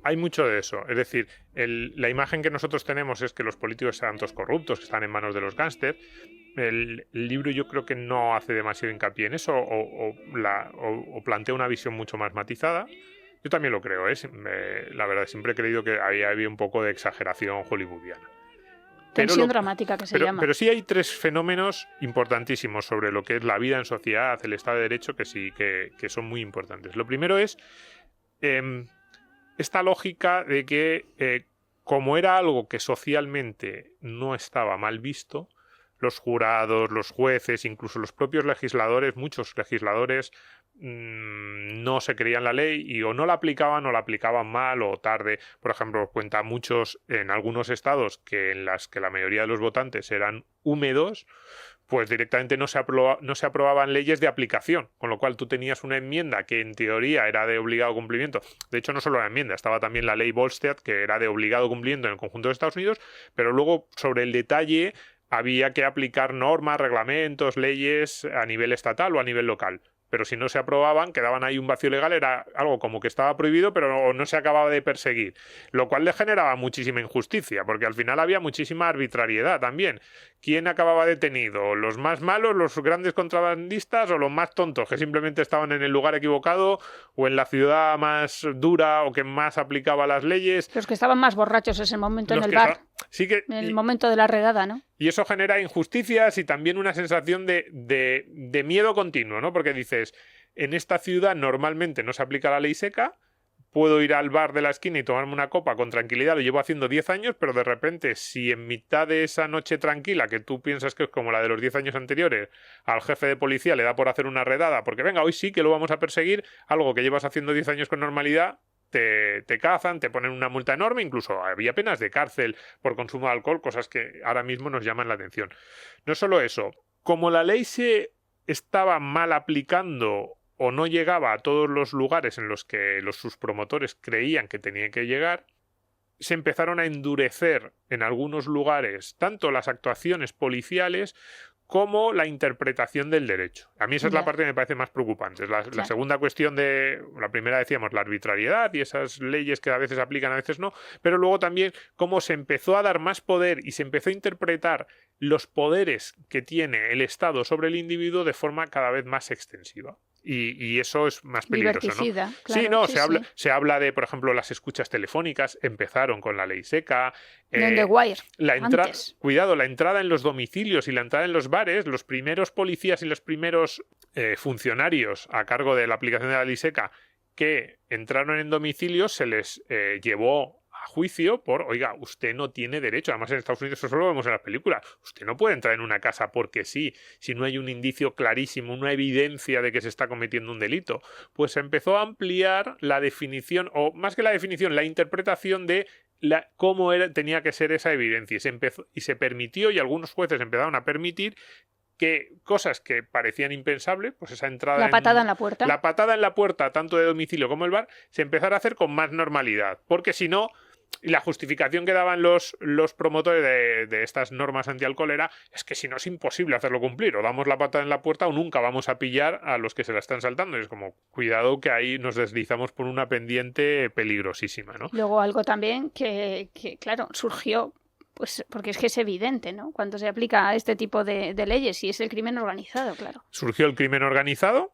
Speaker 3: hay mucho de eso. Es decir, la imagen que nosotros tenemos es que los políticos sean todos corruptos, que están en manos de los gángsters. El libro yo creo que no hace demasiado hincapié en eso o plantea una visión mucho más matizada. Yo también lo creo, la verdad, siempre he creído que había un poco de exageración hollywoodiana.
Speaker 2: Tensión dramática que se llama.
Speaker 3: Pero sí hay 3 fenómenos importantísimos sobre lo que es la vida en sociedad, el Estado de Derecho, que sí que son muy importantes. Lo primero es esta lógica de que como era algo que socialmente no estaba mal visto, los jurados, los jueces, incluso los propios legisladores, muchos legisladores no se creían la ley y o no la aplicaban mal o tarde. Por ejemplo, cuenta muchos en algunos estados en las que la mayoría de los votantes eran húmedos, pues directamente no se aprobaban leyes de aplicación, con lo cual tú tenías una enmienda que en teoría era de obligado cumplimiento. De hecho, no solo la enmienda, estaba también la ley Volstead, que era de obligado cumplimiento en el conjunto de Estados Unidos, pero luego sobre el detalle había que aplicar normas, reglamentos, leyes a nivel estatal o a nivel local. Pero si no se aprobaban, quedaban ahí un vacío legal, era algo como que estaba prohibido, pero no se acababa de perseguir. Lo cual le generaba muchísima injusticia, porque al final había muchísima arbitrariedad también. ¿Quién acababa detenido? ¿Los más malos, los grandes contrabandistas o los más tontos, que simplemente estaban en el lugar equivocado o en la ciudad más dura o que más aplicaba las leyes?
Speaker 2: Los que estaban más borrachos ese momento en el bar.
Speaker 3: Sí que,
Speaker 2: en el momento de la redada, ¿no?
Speaker 3: Y eso genera injusticias y también una sensación de miedo continuo, ¿no? Porque dices, en esta ciudad normalmente no se aplica la ley seca, puedo ir al bar de la esquina y tomarme una copa con tranquilidad, lo llevo haciendo 10 años, pero de repente, si en mitad de esa noche tranquila, que tú piensas que es como la de los 10 años anteriores, al jefe de policía le da por hacer una redada, porque venga, hoy sí que lo vamos a perseguir, algo que llevas haciendo 10 años con normalidad, te cazan, te ponen una multa enorme, incluso había penas de cárcel por consumo de alcohol, cosas que ahora mismo nos llaman la atención. No solo eso, como la ley se estaba mal aplicando o no llegaba a todos los lugares en los que sus promotores creían que tenía que llegar, se empezaron a endurecer en algunos lugares tanto las actuaciones policiales como la interpretación del derecho. A mí esa es la parte que me parece más preocupante. La segunda cuestión la primera decíamos, la arbitrariedad y esas leyes que a veces aplican, a veces no, pero luego también cómo se empezó a dar más poder y se empezó a interpretar los poderes que tiene el Estado sobre el individuo de forma cada vez más extensiva. Y eso es más peligroso, ¿no?
Speaker 2: Claro,
Speaker 3: sí, no, se habla de, por ejemplo, las escuchas telefónicas, empezaron con la ley seca.
Speaker 2: The Wire, antes.
Speaker 3: Cuidado, la entrada en los domicilios y la entrada en los bares, los primeros policías y los primeros funcionarios a cargo de la aplicación de la ley seca que entraron en domicilios se les llevó a juicio por, oiga, usted no tiene derecho, además en Estados Unidos eso lo vemos en las películas, usted no puede entrar en una casa porque sí, si no hay un indicio clarísimo, una evidencia de que se está cometiendo un delito. Pues se empezó a ampliar la definición, o más que la definición, la interpretación de cómo tenía que ser esa evidencia, y se permitió, y algunos jueces empezaron a permitir que cosas que parecían impensables, pues esa entrada...
Speaker 2: La patada en la puerta.
Speaker 3: La patada en la puerta, tanto de domicilio como el bar, se empezara a hacer con más normalidad, porque si no, la justificación que daban los promotores de estas normas antialcohol era es que si no es imposible hacerlo cumplir, o damos la patada en la puerta o nunca vamos a pillar a los que se la están saltando. Y es como, cuidado que ahí nos deslizamos por una pendiente peligrosísima, ¿no?
Speaker 2: Luego algo también que claro, surgió, pues porque es que es evidente, ¿no? Cuando se aplica este tipo de leyes, y es el crimen organizado, claro.
Speaker 3: Surgió el crimen organizado,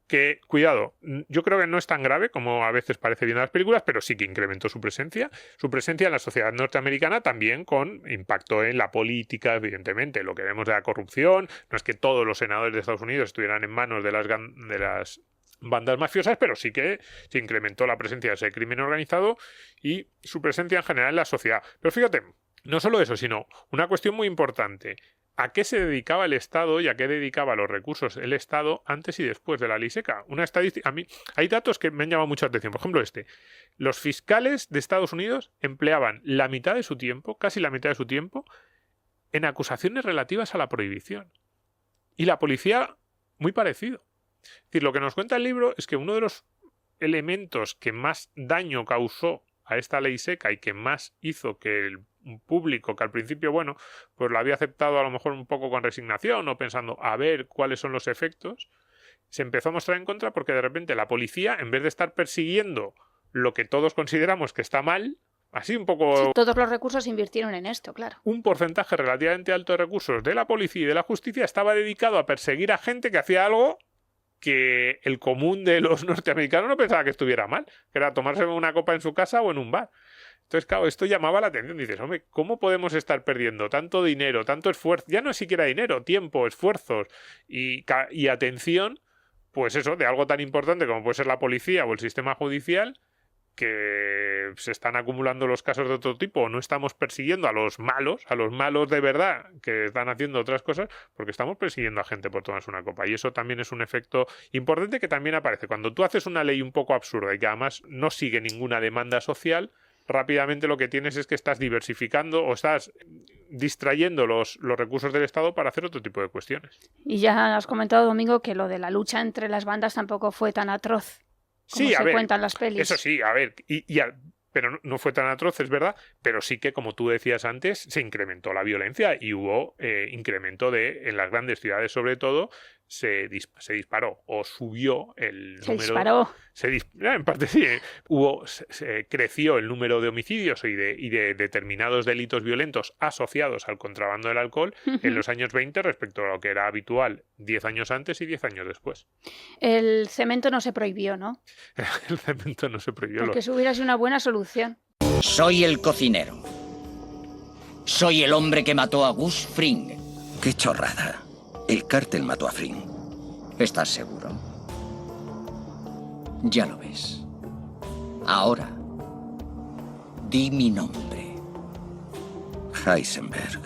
Speaker 3: que, cuidado, yo creo que no es tan grave como a veces parece viendo las películas, pero sí que incrementó su presencia en la sociedad norteamericana, también con impacto en la política, evidentemente. Lo que vemos de la corrupción, no es que todos los senadores de Estados Unidos estuvieran en manos de las bandas mafiosas, pero sí que se incrementó la presencia de ese crimen organizado y su presencia en general en la sociedad. Pero fíjate, no solo eso, sino una cuestión muy importante. ¿A qué se dedicaba el Estado y a qué dedicaba los recursos el Estado antes y después de la ley seca? Una estadística. A mí hay datos que me han llamado mucha atención. Por ejemplo, los fiscales de Estados Unidos empleaban la mitad de su tiempo, casi la mitad de su tiempo, en acusaciones relativas a la prohibición. Y la policía, muy parecido. Es decir, lo que nos cuenta el libro es que uno de los elementos que más daño causó a esta ley seca y que más hizo que el público, que al principio, bueno, pues lo había aceptado a lo mejor un poco con resignación o pensando a ver cuáles son los efectos, se empezó a mostrar en contra porque de repente la policía, en vez de estar persiguiendo lo que todos consideramos que está mal, así un poco...
Speaker 2: Sí, todos los recursos se invirtieron en esto, claro.
Speaker 3: Un porcentaje relativamente alto de recursos de la policía y de la justicia estaba dedicado a perseguir a gente que hacía algo que el común de los norteamericanos no pensaba que estuviera mal, que era tomarse una copa en su casa o en un bar. Entonces, claro, esto llamaba la atención. Dices, hombre, ¿cómo podemos estar perdiendo tanto dinero, tanto esfuerzo? Ya no es siquiera dinero, tiempo, esfuerzos y atención, pues eso, de algo tan importante como puede ser la policía o el sistema judicial, que se están acumulando los casos de otro tipo, o no estamos persiguiendo a los malos de verdad, que están haciendo otras cosas, porque estamos persiguiendo a gente por tomarse una copa. Y eso también es un efecto importante que también aparece. Cuando tú haces una ley un poco absurda y que además no sigue ninguna demanda social, rápidamente lo que tienes es que estás diversificando o estás distrayendo los recursos del Estado para hacer otro tipo de cuestiones.
Speaker 2: Y ya has comentado, Domingo, que lo de la lucha entre las bandas tampoco fue tan atroz como se cuentan las pelis.
Speaker 3: Eso sí, a ver, pero no fue tan atroz, es verdad, pero sí que, como tú decías antes, se incrementó la violencia y hubo incremento en las grandes ciudades, sobre todo, se disparó o subió el número...
Speaker 2: Disparó.
Speaker 3: En parte sí. Creció el número de homicidios y de determinados delitos violentos asociados al contrabando del alcohol en los años 20 respecto a lo que era habitual 10 años antes y 10 años después.
Speaker 2: El cemento no se prohibió, ¿no?
Speaker 3: El cemento no se prohibió.
Speaker 2: Porque eso hubiera sido una buena solución.
Speaker 7: Soy el cocinero. Soy el hombre que mató a Gus Fring.
Speaker 5: ¡Qué chorrada! El cártel mató a Fring.
Speaker 7: ¿Estás seguro? Ya lo ves. Ahora, di mi nombre.
Speaker 5: Heisenberg.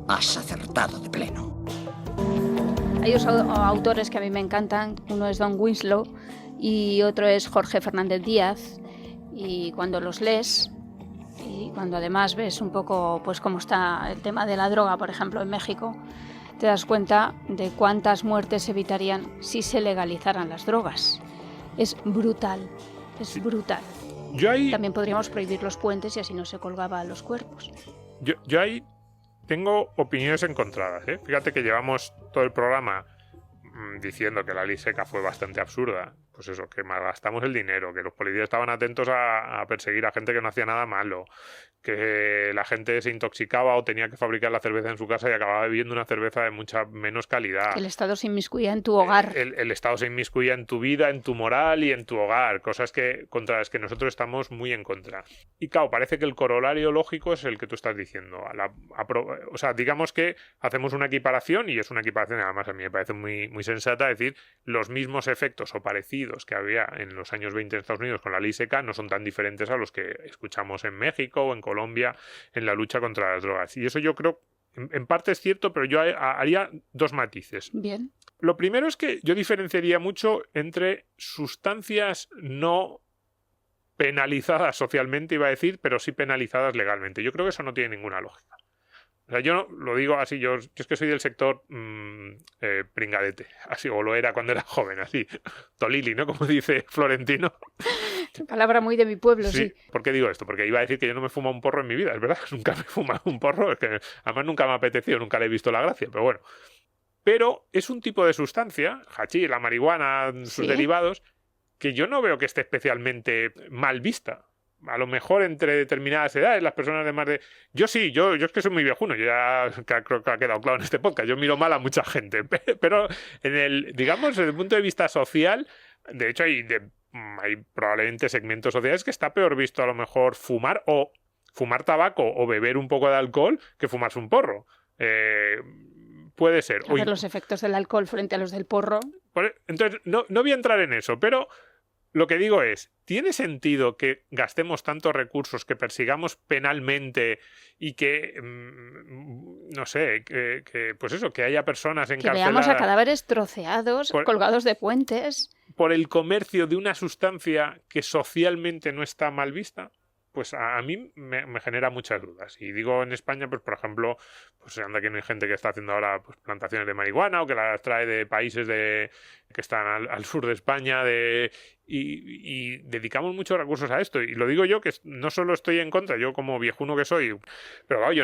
Speaker 7: Has acertado de pleno.
Speaker 2: Hay dos autores que a mí me encantan. Uno es Don Winslow y otro es Jorge Fernández Díaz. Y cuando los lees y cuando además ves un poco pues cómo está el tema de la droga, por ejemplo, en México, te das cuenta de cuántas muertes se evitarían si se legalizaran las drogas. Es brutal, es brutal. También podríamos prohibir los puentes y así no se colgaban los cuerpos.
Speaker 3: Yo ahí tengo opiniones encontradas, ¿eh? Fíjate que llevamos todo el programa diciendo que la ley seca fue bastante absurda. Pues eso, que malgastamos el dinero, que los policías estaban atentos a perseguir a gente que no hacía nada malo, que la gente se intoxicaba o tenía que fabricar la cerveza en su casa y acababa bebiendo una cerveza de mucha menos calidad.
Speaker 2: Que el Estado se inmiscuía en tu hogar.
Speaker 3: El Estado se inmiscuía en tu vida, en tu moral y en tu hogar, cosas contra las que nosotros estamos muy en contra. Y claro, parece que el corolario lógico es el que tú estás diciendo. O sea, digamos que hacemos una equiparación, y es una equiparación, además a mí me parece muy, muy sensata, decir, los mismos efectos o parecidos que había en los años 20 en Estados Unidos con la ley seca no son tan diferentes a los que escuchamos en México o en Colombia en la lucha contra las drogas. Y eso yo creo, en parte es cierto, pero yo haría dos matices.
Speaker 2: Bien.
Speaker 3: Lo primero es que yo diferenciaría mucho entre sustancias no penalizadas socialmente, iba a decir, pero sí penalizadas legalmente. Yo creo que eso no tiene ninguna lógica. O sea, yo lo digo así, yo es que soy del sector pringadete, así, o lo era cuando era joven, así, tolili, ¿no? Como dice Florentino.
Speaker 2: Palabra muy de mi pueblo, sí.
Speaker 3: ¿Por qué digo esto? Porque iba a decir que yo no me fumo un porro en mi vida, es verdad, nunca me he fumado un porro, es que además nunca me ha apetecido, nunca le he visto la gracia, pero bueno. Pero es un tipo de sustancia, hachís, la marihuana, sus derivados, que yo no veo que esté especialmente mal vista. A lo mejor entre determinadas edades, las personas de más de... Yo es que soy muy viejuno, yo ya creo que ha quedado claro en este podcast, yo miro mal a mucha gente, pero digamos, desde el punto de vista social, de hecho hay probablemente segmentos sociales que está peor visto a lo mejor fumar tabaco o beber un poco de alcohol que fumarse un porro. Puede ser.
Speaker 2: A ver los efectos del alcohol frente a los del porro.
Speaker 3: Entonces, no voy a entrar en eso, pero... Lo que digo es, ¿tiene sentido que gastemos tantos recursos, que persigamos penalmente y que, no sé, pues eso, que haya personas encarceladas?
Speaker 2: Que veamos a cadáveres troceados, colgados de puentes.
Speaker 3: ¿Por el comercio de una sustancia que socialmente no está mal vista? Pues a mí me genera muchas dudas. Y digo en España, pues por ejemplo, pues anda que no hay gente que está haciendo ahora pues, plantaciones de marihuana o que las trae de países que están al sur de España y dedicamos muchos recursos a esto. Y lo digo yo, que no solo estoy en contra, yo como viejuno que soy, pero claro, yo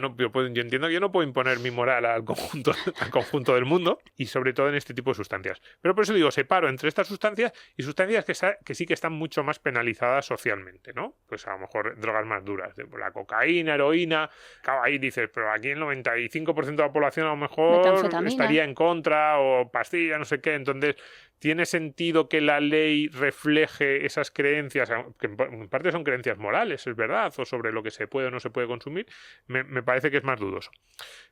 Speaker 3: entiendo que yo no puedo imponer mi moral al conjunto del mundo, y sobre todo en este tipo de sustancias. Pero por eso digo, separo entre estas sustancias y sustancias que sí que están mucho más penalizadas socialmente, ¿no? Pues a lo mejor drogas más duras, la cocaína, heroína, claro, ahí dices, pero aquí el 95% de la población a lo mejor estaría en contra, o pastilla, no sé qué. Entonces, ¿tiene sentido que la ley refleje esas creencias, que en parte son creencias morales, es verdad, o sobre lo que se puede o no se puede consumir? Me parece que es más dudoso.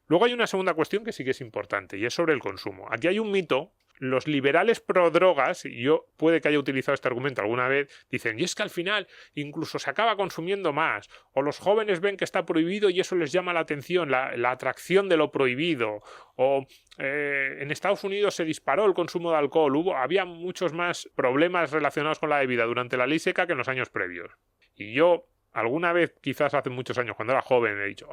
Speaker 3: Luego hay una segunda cuestión que sí que es importante, y es sobre el consumo. Aquí hay un mito. Los liberales pro drogas, y yo puede que haya utilizado este argumento alguna vez, dicen, y es que al final incluso se acaba consumiendo más, o los jóvenes ven que está prohibido y eso les llama la atención, la atracción de lo prohibido, o en Estados Unidos se disparó el consumo de alcohol, había muchos más problemas relacionados con la bebida durante la ley seca que en los años previos. Y yo alguna vez, quizás hace muchos años, cuando era joven, he dicho,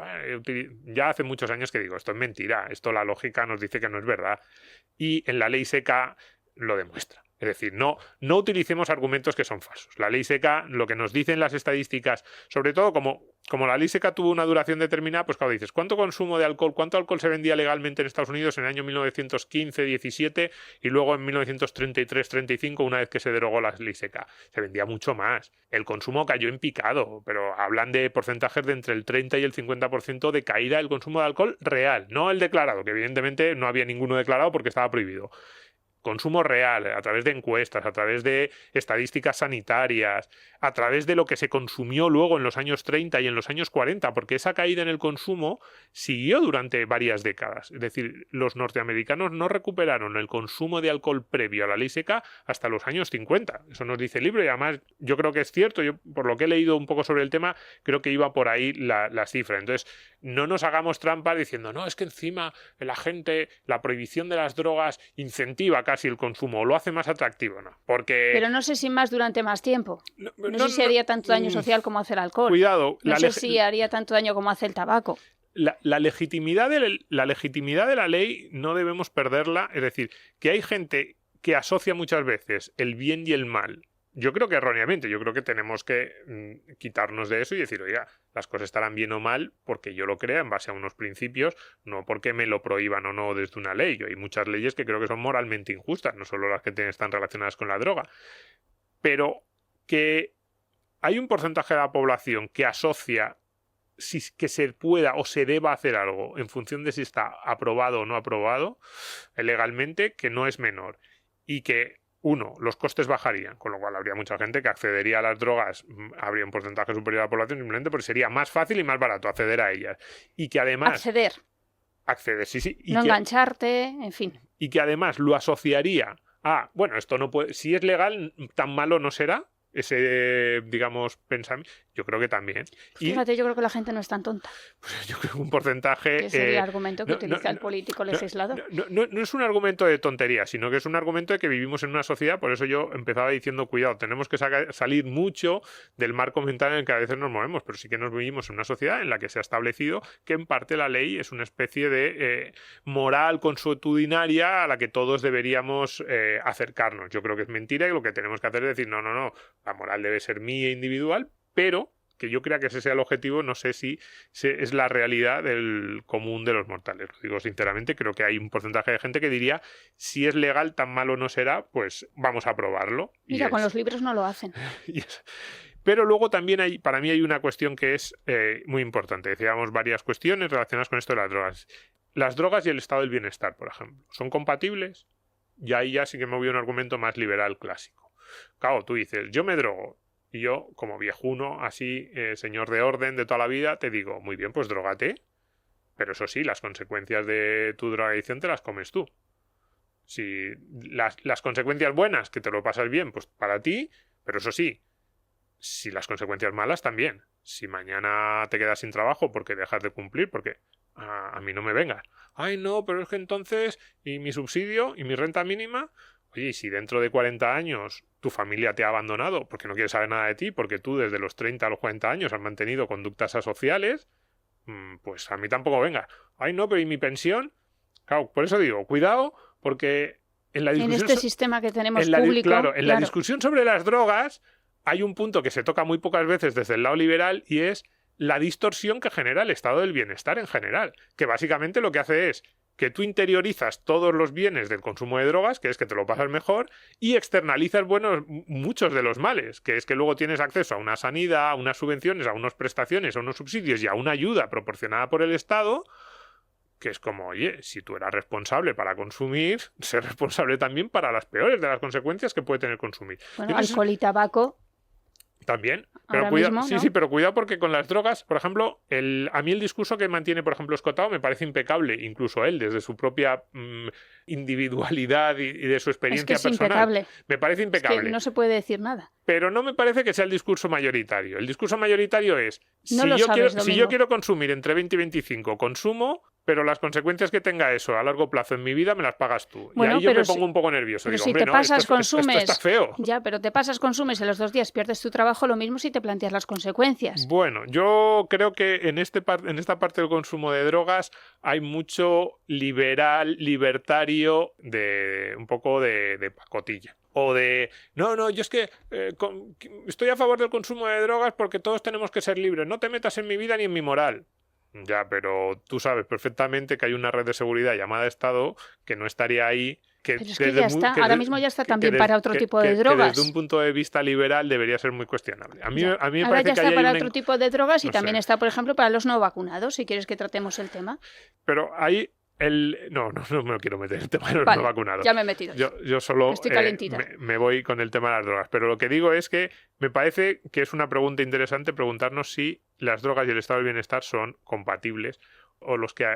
Speaker 3: ya hace muchos años que digo, esto es mentira, esto la lógica nos dice que no es verdad. Y en la ley seca lo demuestra. Es decir, no utilicemos argumentos que son falsos. La ley seca, lo que nos dicen las estadísticas, sobre todo como la ley seca tuvo una duración determinada, pues claro, dices, ¿cuánto consumo de alcohol, cuánto alcohol se vendía legalmente en Estados Unidos en el año 1915-17 y luego en 1933-35, una vez que se derogó la ley seca? Se vendía mucho más. El consumo cayó en picado, pero hablan de porcentajes de entre el 30 y el 50% de caída del consumo de alcohol real, no el declarado, que evidentemente no había ninguno declarado porque estaba prohibido. Consumo real, a través de encuestas, a través de estadísticas sanitarias, a través de lo que se consumió luego en los años 30 y en los años 40, porque esa caída en el consumo siguió durante varias décadas. Es decir, los norteamericanos no recuperaron el consumo de alcohol previo a la ley seca hasta los años 50. Eso nos dice el libro y además yo creo que es cierto. Yo, por lo que he leído un poco sobre el tema, creo que iba por ahí la cifra. Entonces, no nos hagamos trampas diciendo, no, es que encima la prohibición de las drogas incentiva casi el consumo o lo hace más atractivo, ¿no? Porque...
Speaker 2: Pero no sé si más durante más tiempo. No sé si haría tanto daño social como hace el alcohol.
Speaker 3: Cuidado.
Speaker 2: No sé si haría tanto daño como hace el tabaco.
Speaker 3: La legitimidad de la ley no debemos perderla. Es decir, que hay gente que asocia muchas veces el bien y el mal. Yo creo que erróneamente, yo creo que tenemos que quitarnos de eso y decir, oiga, las cosas estarán bien o mal porque yo lo crea en base a unos principios, no porque me lo prohíban o no desde una ley. Hay muchas leyes que creo que son moralmente injustas, no solo las que están relacionadas con la droga. Pero que hay un porcentaje de la población que asocia que se pueda o se deba hacer algo en función de si está aprobado o no aprobado legalmente, que no es menor. Y que los costes bajarían, con lo cual habría mucha gente que accedería a las drogas, habría un porcentaje superior a la población simplemente porque sería más fácil y más barato acceder a ellas. Y que además... Acceder, sí. Y
Speaker 2: no engancharte, en fin.
Speaker 3: Y que además lo asociaría a, bueno, esto no puede... Si es legal, tan malo no será ese, digamos, pensamiento. Yo creo que también.
Speaker 2: Fíjate, yo creo que la gente no es tan tonta.
Speaker 3: Pues yo creo que un porcentaje...
Speaker 2: Es el argumento que utiliza el político legislador.
Speaker 3: No es un argumento de tontería, sino que es un argumento de que vivimos en una sociedad. Por eso yo empezaba diciendo, cuidado, tenemos que salir mucho del marco mental en el que a veces nos movemos, pero sí que nos vivimos en una sociedad en la que se ha establecido que en parte la ley es una especie de moral consuetudinaria a la que todos deberíamos acercarnos. Yo creo que es mentira y lo que tenemos que hacer es decir, no, la moral debe ser mía individual, pero que yo crea que ese sea el objetivo, no sé si es la realidad del común de los mortales. Lo digo sinceramente, creo que hay un porcentaje de gente que diría, si es legal, tan malo no será, pues vamos a probarlo.
Speaker 2: Mira, con los libros no lo hacen.
Speaker 3: Pero luego también para mí hay una cuestión que es muy importante. Decíamos varias cuestiones relacionadas con esto de las drogas. Las drogas y el estado del bienestar, por ejemplo, ¿son compatibles? Y ahí ya sí que me voy a un argumento más liberal clásico. Claro, tú dices, yo me drogo. Y yo, como viejuno, así, señor de orden de toda la vida, te digo, muy bien, pues drógate. Pero eso sí, las consecuencias de tu drogadicción te las comes tú. Si las consecuencias buenas, que te lo pasas bien, pues para ti, pero eso sí, si las consecuencias malas también. Si mañana te quedas sin trabajo porque dejas de cumplir, porque a mí no me vengas. Ay, no, pero es que entonces, ¿y mi subsidio? ¿Y mi renta mínima? Oye, y si dentro de 40 años tu familia te ha abandonado porque no quiere saber nada de ti, porque tú desde los 30 a los 40 años has mantenido conductas asociales, pues a mí tampoco venga. Ay, no, pero ¿y mi pensión? Claro, por eso digo, cuidado, porque en la discusión...
Speaker 2: En este sistema que tenemos
Speaker 3: en la,
Speaker 2: público...
Speaker 3: Claro, en la discusión sobre las drogas hay un punto que se toca muy pocas veces desde el lado liberal y es la distorsión que genera el estado del bienestar en general, que básicamente lo que hace es que tú interiorizas todos los bienes del consumo de drogas, que es que te lo pasas mejor, y externalizas muchos de los males, que es que luego tienes acceso a una sanidad, a unas subvenciones, a unas prestaciones, a unos subsidios y a una ayuda proporcionada por el Estado, que es como, oye, si tú eras responsable para consumir, sé responsable también para las peores de las consecuencias que puede tener consumir.
Speaker 2: Bueno, alcohol y tabaco...
Speaker 3: También, pero
Speaker 2: Ahora
Speaker 3: cuidado,
Speaker 2: mismo, ¿no?
Speaker 3: sí, pero cuidado porque con las drogas, por ejemplo, a mí el discurso que mantiene, por ejemplo, Escotado me parece impecable, incluso él, desde su propia individualidad y de su experiencia
Speaker 2: es
Speaker 3: personal.
Speaker 2: Impecable.
Speaker 3: Me parece impecable.
Speaker 2: Es que no se puede decir nada.
Speaker 3: Pero no me parece que sea el discurso mayoritario. El discurso mayoritario es,
Speaker 2: No lo sabes,
Speaker 3: si yo quiero consumir entre 20 y 25, consumo, pero las consecuencias que tenga eso a largo plazo en mi vida me las pagas tú.
Speaker 2: Bueno,
Speaker 3: y ahí yo
Speaker 2: pero
Speaker 3: me pongo un poco nervioso.
Speaker 2: Pero
Speaker 3: Digo,
Speaker 2: si
Speaker 3: hombre,
Speaker 2: te
Speaker 3: no,
Speaker 2: pasas,
Speaker 3: esto
Speaker 2: consumes...
Speaker 3: está feo.
Speaker 2: Ya, pero te pasas, consumes y a los 2 días pierdes tu trabajo, lo mismo si te planteas las consecuencias.
Speaker 3: Bueno, yo creo que en esta parte del consumo de drogas hay mucho libertario de un poco de pacotilla. O de, no, yo es que estoy a favor del consumo de drogas porque todos tenemos que ser libres. No te metas en mi vida ni en mi moral. Ya, pero tú sabes perfectamente que hay una red de seguridad llamada Estado que no estaría ahí.
Speaker 2: Pero es que ya está, ahora mismo ya está también para otro tipo de
Speaker 3: que
Speaker 2: drogas.
Speaker 3: Desde un punto de vista liberal debería ser muy cuestionable. A mí me
Speaker 2: ahora
Speaker 3: parece
Speaker 2: ya
Speaker 3: que
Speaker 2: está
Speaker 3: hay
Speaker 2: para
Speaker 3: una...
Speaker 2: otro tipo de drogas y
Speaker 3: no
Speaker 2: también
Speaker 3: sé.
Speaker 2: está, por ejemplo, para los no vacunados, si quieres que tratemos el tema.
Speaker 3: Pero ahí... No me lo quiero meter en el tema de los
Speaker 2: Vale,
Speaker 3: no vacunados.
Speaker 2: ya me he metido.
Speaker 3: Yo solo
Speaker 2: Estoy calentita.
Speaker 3: me voy con el tema de las drogas. Pero lo que digo es que me parece que es una pregunta interesante preguntarnos si las drogas y el estado del bienestar son compatibles o los que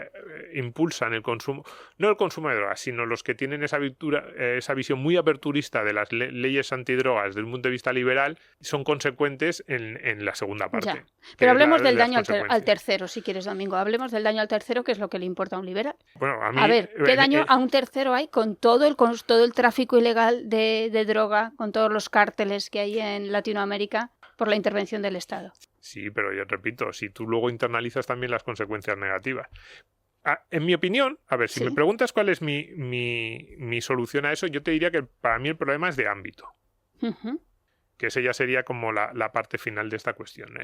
Speaker 3: impulsan el consumo, no el consumo de drogas, sino los que tienen esa visión muy aperturista de las leyes antidrogas desde un punto de vista liberal, son consecuentes en la segunda parte.
Speaker 2: Ya. Pero hablemos del daño al tercero, si quieres, Domingo. Hablemos del daño al tercero, que es lo que le importa a un liberal.
Speaker 3: Bueno,
Speaker 2: a ver, ¿qué daño a un tercero hay con todo el tráfico ilegal de droga, con todos los cárteles que hay en Latinoamérica por la intervención del Estado?
Speaker 3: Sí, pero yo repito, si tú luego internalizas también las consecuencias negativas. En mi opinión, a ver, si
Speaker 2: ¿Sí?
Speaker 3: me preguntas cuál es mi solución a eso, yo te diría que para mí el problema es de ámbito.
Speaker 2: Uh-huh.
Speaker 3: Que ese ya sería como la parte final de esta cuestión.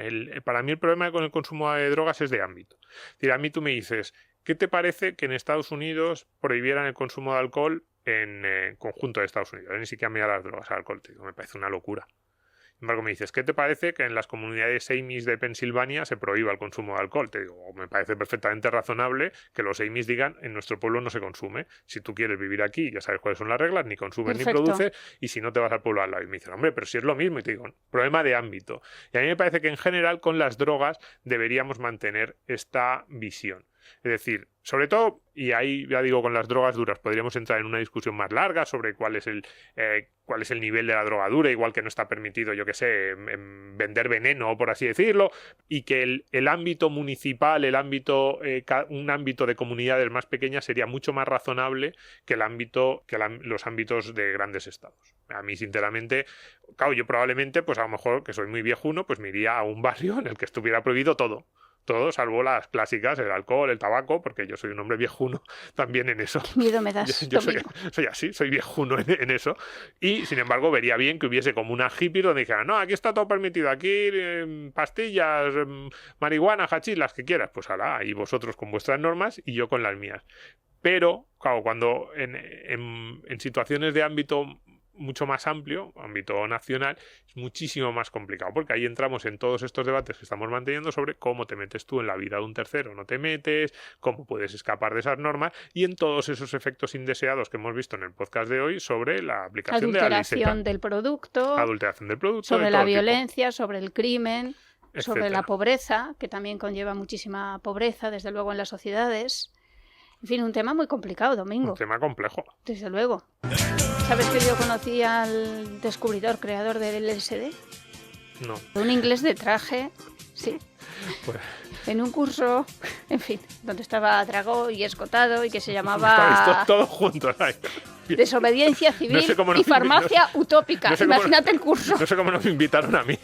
Speaker 3: Para mí el problema con el consumo de drogas es de ámbito. Es decir, a mí tú me dices, ¿qué te parece que en Estados Unidos prohibieran el consumo de alcohol en conjunto de Estados Unidos? Ni siquiera me da las drogas al alcohol, te digo, me parece una locura. Sin embargo, me dices, ¿qué te parece que en las comunidades Amish de Pensilvania se prohíba el consumo de alcohol? Te digo, me parece perfectamente razonable que los Amish digan, en nuestro pueblo no se consume. Si tú quieres vivir aquí, ya sabes cuáles son las reglas, ni consumes
Speaker 2: Perfecto.
Speaker 3: ni produces, y si no te vas al pueblo al lado. Y me dicen, hombre, pero si es lo mismo. Y te digo, problema de ámbito. Y a mí me parece que en general con las drogas deberíamos mantener esta visión. Es decir, sobre todo, y ahí ya digo con las drogas duras, podríamos entrar en una discusión más larga sobre cuál es el nivel de la droga dura, igual que no está permitido, yo qué sé, vender veneno, por así decirlo, y que el ámbito municipal, un ámbito de comunidades más pequeñas sería mucho más razonable que los ámbitos de grandes estados. A mí, sinceramente, claro, yo probablemente, pues a lo mejor, que soy muy viejuno, pues me iría a un barrio en el que estuviera prohibido todo, salvo las clásicas, el alcohol, el tabaco, porque yo soy un hombre viejuno también en eso.
Speaker 2: Miedo me das,
Speaker 3: Yo soy así, soy viejuno en eso. Y, sin embargo, vería bien que hubiese como una hippie donde dijeran, no, aquí está todo permitido, aquí pastillas, marihuana, hachís, las que quieras. Pues alá, y vosotros con vuestras normas y yo con las mías. Pero, claro, cuando en situaciones de ámbito mucho más amplio, ámbito nacional, es muchísimo más complicado, porque ahí entramos en todos estos debates que estamos manteniendo sobre cómo te metes tú en la vida de un tercero, no te metes, cómo puedes escapar de esas normas, y en todos esos efectos indeseados que hemos visto en el podcast de hoy sobre la aplicación de la
Speaker 2: adulteración del producto, sobre la violencia, sobre el crimen,
Speaker 3: etcétera.
Speaker 2: Sobre la pobreza, que también conlleva muchísima pobreza, desde luego, en las sociedades. En fin, un tema muy complicado, Domingo.
Speaker 3: Un tema complejo.
Speaker 2: Desde luego. ¿Sabes que yo conocí al descubridor, creador del LSD?
Speaker 3: No.
Speaker 2: Un inglés de traje, sí.
Speaker 3: Pues...
Speaker 2: En un curso, en fin, donde estaba Dragó y Escotado y que se llamaba...
Speaker 3: Todos juntos ahí.
Speaker 2: Desobediencia civil
Speaker 3: No sé cómo no
Speaker 2: y
Speaker 3: me
Speaker 2: farmacia utópica.
Speaker 3: no sé cómo-
Speaker 2: Imagínate el curso.
Speaker 3: No sé cómo no me invitaron a mí.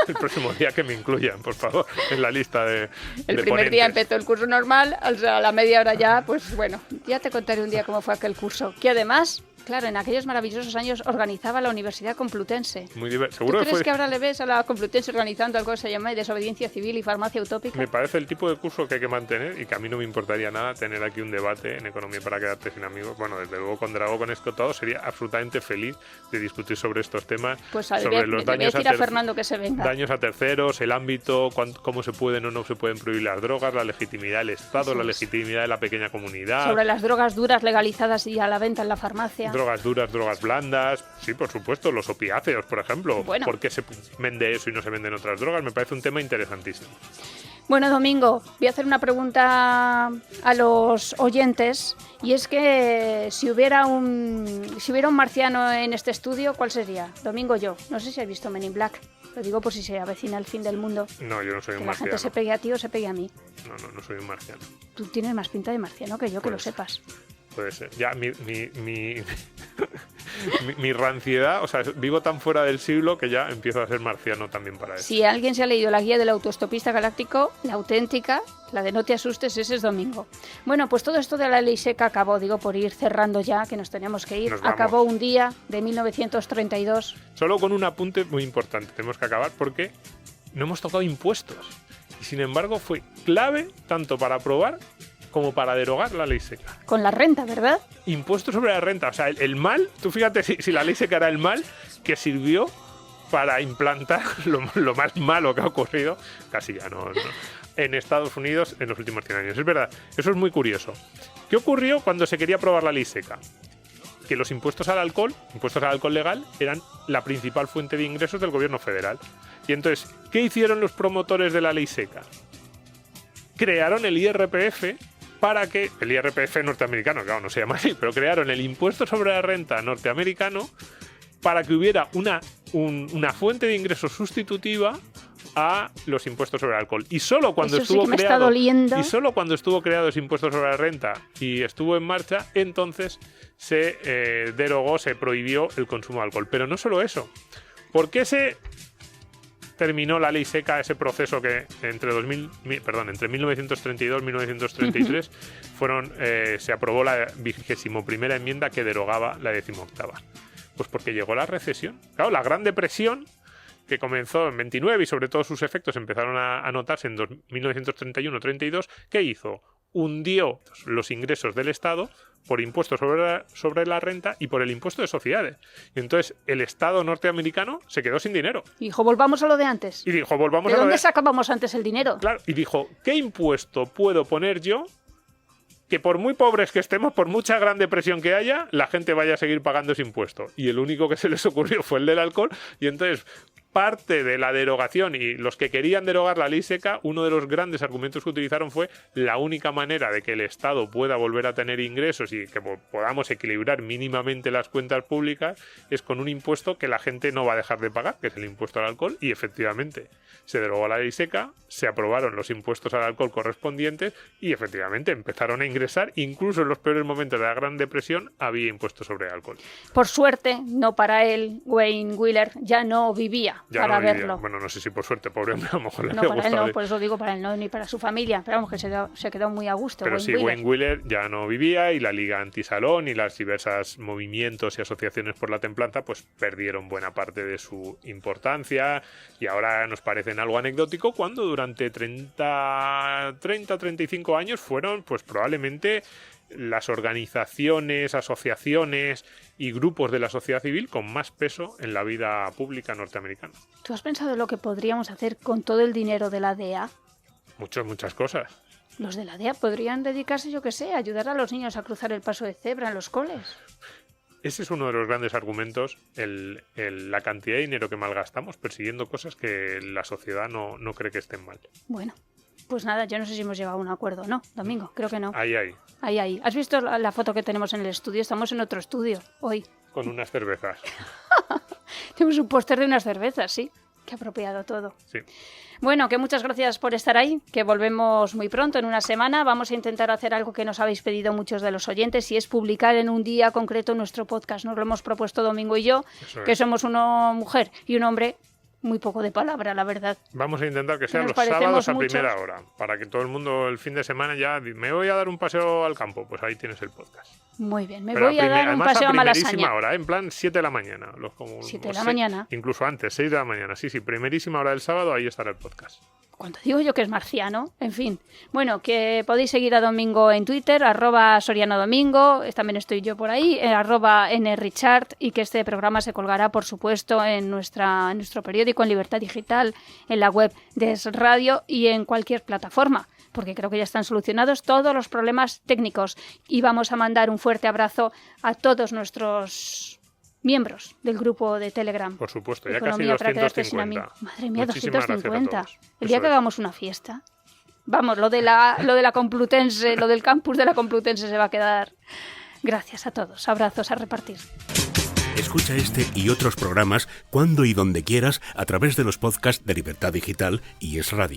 Speaker 3: El próximo día que me incluyan, por favor, en la lista de
Speaker 2: El
Speaker 3: de
Speaker 2: primer día
Speaker 3: ponentes.
Speaker 2: empezó el curso normal, o sea, a la media hora ya, pues bueno, ya te contaré un día cómo fue aquel curso. Que además, claro, en aquellos maravillosos años organizaba la Universidad Complutense.
Speaker 3: Muy
Speaker 2: ¿Tú
Speaker 3: seguro
Speaker 2: crees
Speaker 3: fue...
Speaker 2: que ahora le ves a la Complutense organizando algo que se llama desobediencia civil y farmacia utópica?
Speaker 3: Me parece el tipo de curso que hay que mantener y que a mí no me importaría nada tener aquí un debate en economía para quedarte sin amigos. Bueno, desde luego con Drago con Escotado sería absolutamente feliz de discutir sobre estos temas,
Speaker 2: Pues
Speaker 3: sobre los
Speaker 2: le voy a
Speaker 3: daños
Speaker 2: decir a Fernando que se venga.
Speaker 3: daños a terceros, el ámbito, cómo se pueden o no se pueden prohibir las drogas, la legitimidad del Estado,
Speaker 2: Eso
Speaker 3: la
Speaker 2: es.
Speaker 3: legitimidad de la pequeña comunidad.
Speaker 2: Sobre las drogas duras legalizadas y a la venta en la farmacia.
Speaker 3: Drogas duras, drogas blandas, sí, por supuesto, los opiáceos, por ejemplo.
Speaker 2: Bueno.
Speaker 3: ¿Por qué se vende eso y no se venden otras drogas? Me parece un tema interesantísimo.
Speaker 2: Bueno, Domingo, voy a hacer una pregunta a los oyentes y es que si hubiera un marciano en este estudio, ¿cuál sería? Domingo, yo. No sé si has visto Men in Black. Lo digo por si se avecina el fin del mundo.
Speaker 3: No, yo no soy
Speaker 2: Que
Speaker 3: un
Speaker 2: la gente
Speaker 3: marciano.
Speaker 2: se pegue a ti o se pegue a mí.
Speaker 3: No soy un marciano.
Speaker 2: Tú tienes más pinta de marciano que yo, que lo
Speaker 3: Pues,
Speaker 2: sepas.
Speaker 3: Puede ser. Ya, mi ranciedad, o sea, vivo tan fuera del siglo que ya empiezo a ser marciano también para eso.
Speaker 2: Si alguien se ha leído la guía del autoestopista galáctico, la auténtica, la de no te asustes, ese es Domingo. Bueno, pues todo esto de la ley seca acabó, digo, por ir cerrando ya, que nos teníamos que ir.
Speaker 3: Nos vamos.
Speaker 2: Acabó un día de 1932.
Speaker 3: Solo con un apunte muy importante, tenemos que acabar porque no hemos tocado impuestos. Y sin embargo fue clave tanto para aprobar como para derogar la ley seca.
Speaker 2: Con la renta, ¿verdad?
Speaker 3: Impuesto sobre la renta, o sea, el mal, tú fíjate si la ley seca era el mal que sirvió para implantar lo más malo que ha ocurrido, casi ya no, en Estados Unidos en los últimos 100 años. Es verdad, eso es muy curioso. ¿Qué ocurrió cuando se quería aprobar la ley seca? Que los impuestos al alcohol legal, eran la principal fuente de ingresos del gobierno federal. Y entonces, ¿qué hicieron los promotores de la ley seca? Crearon el IRPF para que, el IRPF norteamericano, claro, no se llama así, pero crearon el impuesto sobre la renta norteamericano para que hubiera una fuente de ingresos sustitutiva a los impuestos sobre el alcohol. Y solo cuando
Speaker 2: Eso sí
Speaker 3: estuvo
Speaker 2: que me está
Speaker 3: creado
Speaker 2: doliendo.
Speaker 3: y solo cuando estuvo creado ese impuesto sobre la renta y estuvo en marcha, entonces se derogó, se prohibió el consumo de alcohol. Pero no solo eso. ¿Por qué se terminó la ley seca, ese proceso que entre 1932 y 1933 se aprobó la 21ª enmienda que derogaba la 18ª? Pues porque llegó la recesión. Claro, la Gran Depresión, que comenzó en 29 y sobre todo sus efectos empezaron a notarse en 1931-32, ¿qué hizo? Hundió los ingresos del Estado por impuestos sobre la renta y por el impuesto de sociedades. Y entonces el Estado norteamericano se quedó sin dinero.
Speaker 2: Hijo, volvamos a lo de antes.
Speaker 3: Y dijo, volvamos
Speaker 2: ¿De
Speaker 3: a lo
Speaker 2: dónde
Speaker 3: de...
Speaker 2: sacábamos antes el dinero?
Speaker 3: Claro, y dijo, ¿qué impuesto puedo poner yo que por muy pobres que estemos, por mucha gran depresión que haya, la gente vaya a seguir pagando ese impuesto? Y el único que se les ocurrió fue el del alcohol. Y entonces parte de la derogación y los que querían derogar la ley seca, uno de los grandes argumentos que utilizaron fue la única manera de que el Estado pueda volver a tener ingresos y que podamos equilibrar mínimamente las cuentas públicas es con un impuesto que la gente no va a dejar de pagar, que es el impuesto al alcohol. Y efectivamente se derogó la ley seca, se aprobaron los impuestos al alcohol correspondientes y efectivamente empezaron a ingresar. Incluso en los peores momentos de la Gran Depresión había impuestos sobre el alcohol.
Speaker 2: Por suerte, no para él, Wayne Wheeler ya no vivía
Speaker 3: Ya
Speaker 2: para
Speaker 3: no vivía.
Speaker 2: verlo.
Speaker 3: Bueno, no sé si por suerte, pobre hombre, a lo mejor le
Speaker 2: No,
Speaker 3: había
Speaker 2: para él
Speaker 3: gustado.
Speaker 2: no, por eso digo para él no, ni para su familia. Pero vamos, que se quedó muy a gusto.
Speaker 3: Pero
Speaker 2: Wayne
Speaker 3: sí,
Speaker 2: Wheeler.
Speaker 3: Wayne Wheeler ya no vivía y la Liga Antisalón y las diversas movimientos y asociaciones por la templanza pues perdieron buena parte de su importancia y ahora nos parecen algo anecdótico cuando durante 35 años fueron pues probablemente las organizaciones, asociaciones y grupos de la sociedad civil con más peso en la vida pública norteamericana.
Speaker 2: ¿Tú has pensado en lo que podríamos hacer con todo el dinero de la DEA?
Speaker 3: Muchas cosas.
Speaker 2: Los de la DEA podrían dedicarse, yo qué sé, a ayudar a los niños a cruzar el paso de cebra en los coles.
Speaker 3: Ese es uno de los grandes argumentos, la cantidad de dinero que malgastamos persiguiendo cosas que la sociedad no cree que estén mal.
Speaker 2: Bueno, pues nada, yo no sé si hemos llegado a un acuerdo, ¿no? Domingo, creo que no.
Speaker 3: Ahí.
Speaker 2: Ahí. ¿Has visto la foto que tenemos en el estudio? Estamos en otro estudio hoy.
Speaker 3: Con unas cervezas.
Speaker 2: Tenemos un póster de unas cervezas, sí. Qué apropiado todo.
Speaker 3: Sí.
Speaker 2: Bueno, que muchas gracias por estar ahí, que volvemos muy pronto, en una semana. Vamos a intentar hacer algo que nos habéis pedido muchos de los oyentes, y es publicar en un día concreto nuestro podcast. Nos lo hemos propuesto Domingo y yo, que somos una mujer y un hombre muy poco de palabra, la verdad.
Speaker 3: Vamos a intentar que sean
Speaker 2: Nos
Speaker 3: los sábados a
Speaker 2: mucho.
Speaker 3: primera hora, para que todo el mundo el fin de semana ya me voy a dar un paseo al campo, pues ahí tienes el podcast.
Speaker 2: Muy bien, me
Speaker 3: Pero
Speaker 2: voy a dar un
Speaker 3: además
Speaker 2: paseo a
Speaker 3: primerísima
Speaker 2: Malasaña.
Speaker 3: hora, en plan 7 de la mañana.
Speaker 2: 7 de la mañana.
Speaker 3: Incluso antes, 6 de la mañana. Sí, primerísima hora del sábado, ahí estará el podcast.
Speaker 2: Cuando digo yo que es marciano, en fin. Bueno, que podéis seguir a Domingo en Twitter, @SorianoDomingo, también estoy yo por ahí, @nrichard, y que este programa se colgará, por supuesto, en nuestro periódico, en Libertad Digital, en la web de Es Radio y en cualquier plataforma, porque creo que ya están solucionados todos los problemas técnicos. Y vamos a mandar un fuerte abrazo a todos nuestros miembros del grupo de Telegram.
Speaker 3: Por supuesto, ya
Speaker 2: Economía
Speaker 3: casi
Speaker 2: para quedarte sin
Speaker 3: 250.
Speaker 2: amigos. Madre mía,
Speaker 3: Muchísimas gracias a
Speaker 2: 250.
Speaker 3: todos.
Speaker 2: El día
Speaker 3: Eso
Speaker 2: que
Speaker 3: es.
Speaker 2: hagamos una fiesta. Vamos, lo de la Complutense, lo del campus de la Complutense se va a quedar. Gracias a todos. Abrazos a repartir.
Speaker 1: Escucha este y otros programas cuando y donde quieras a través de los podcasts de Libertad Digital y Es Radio.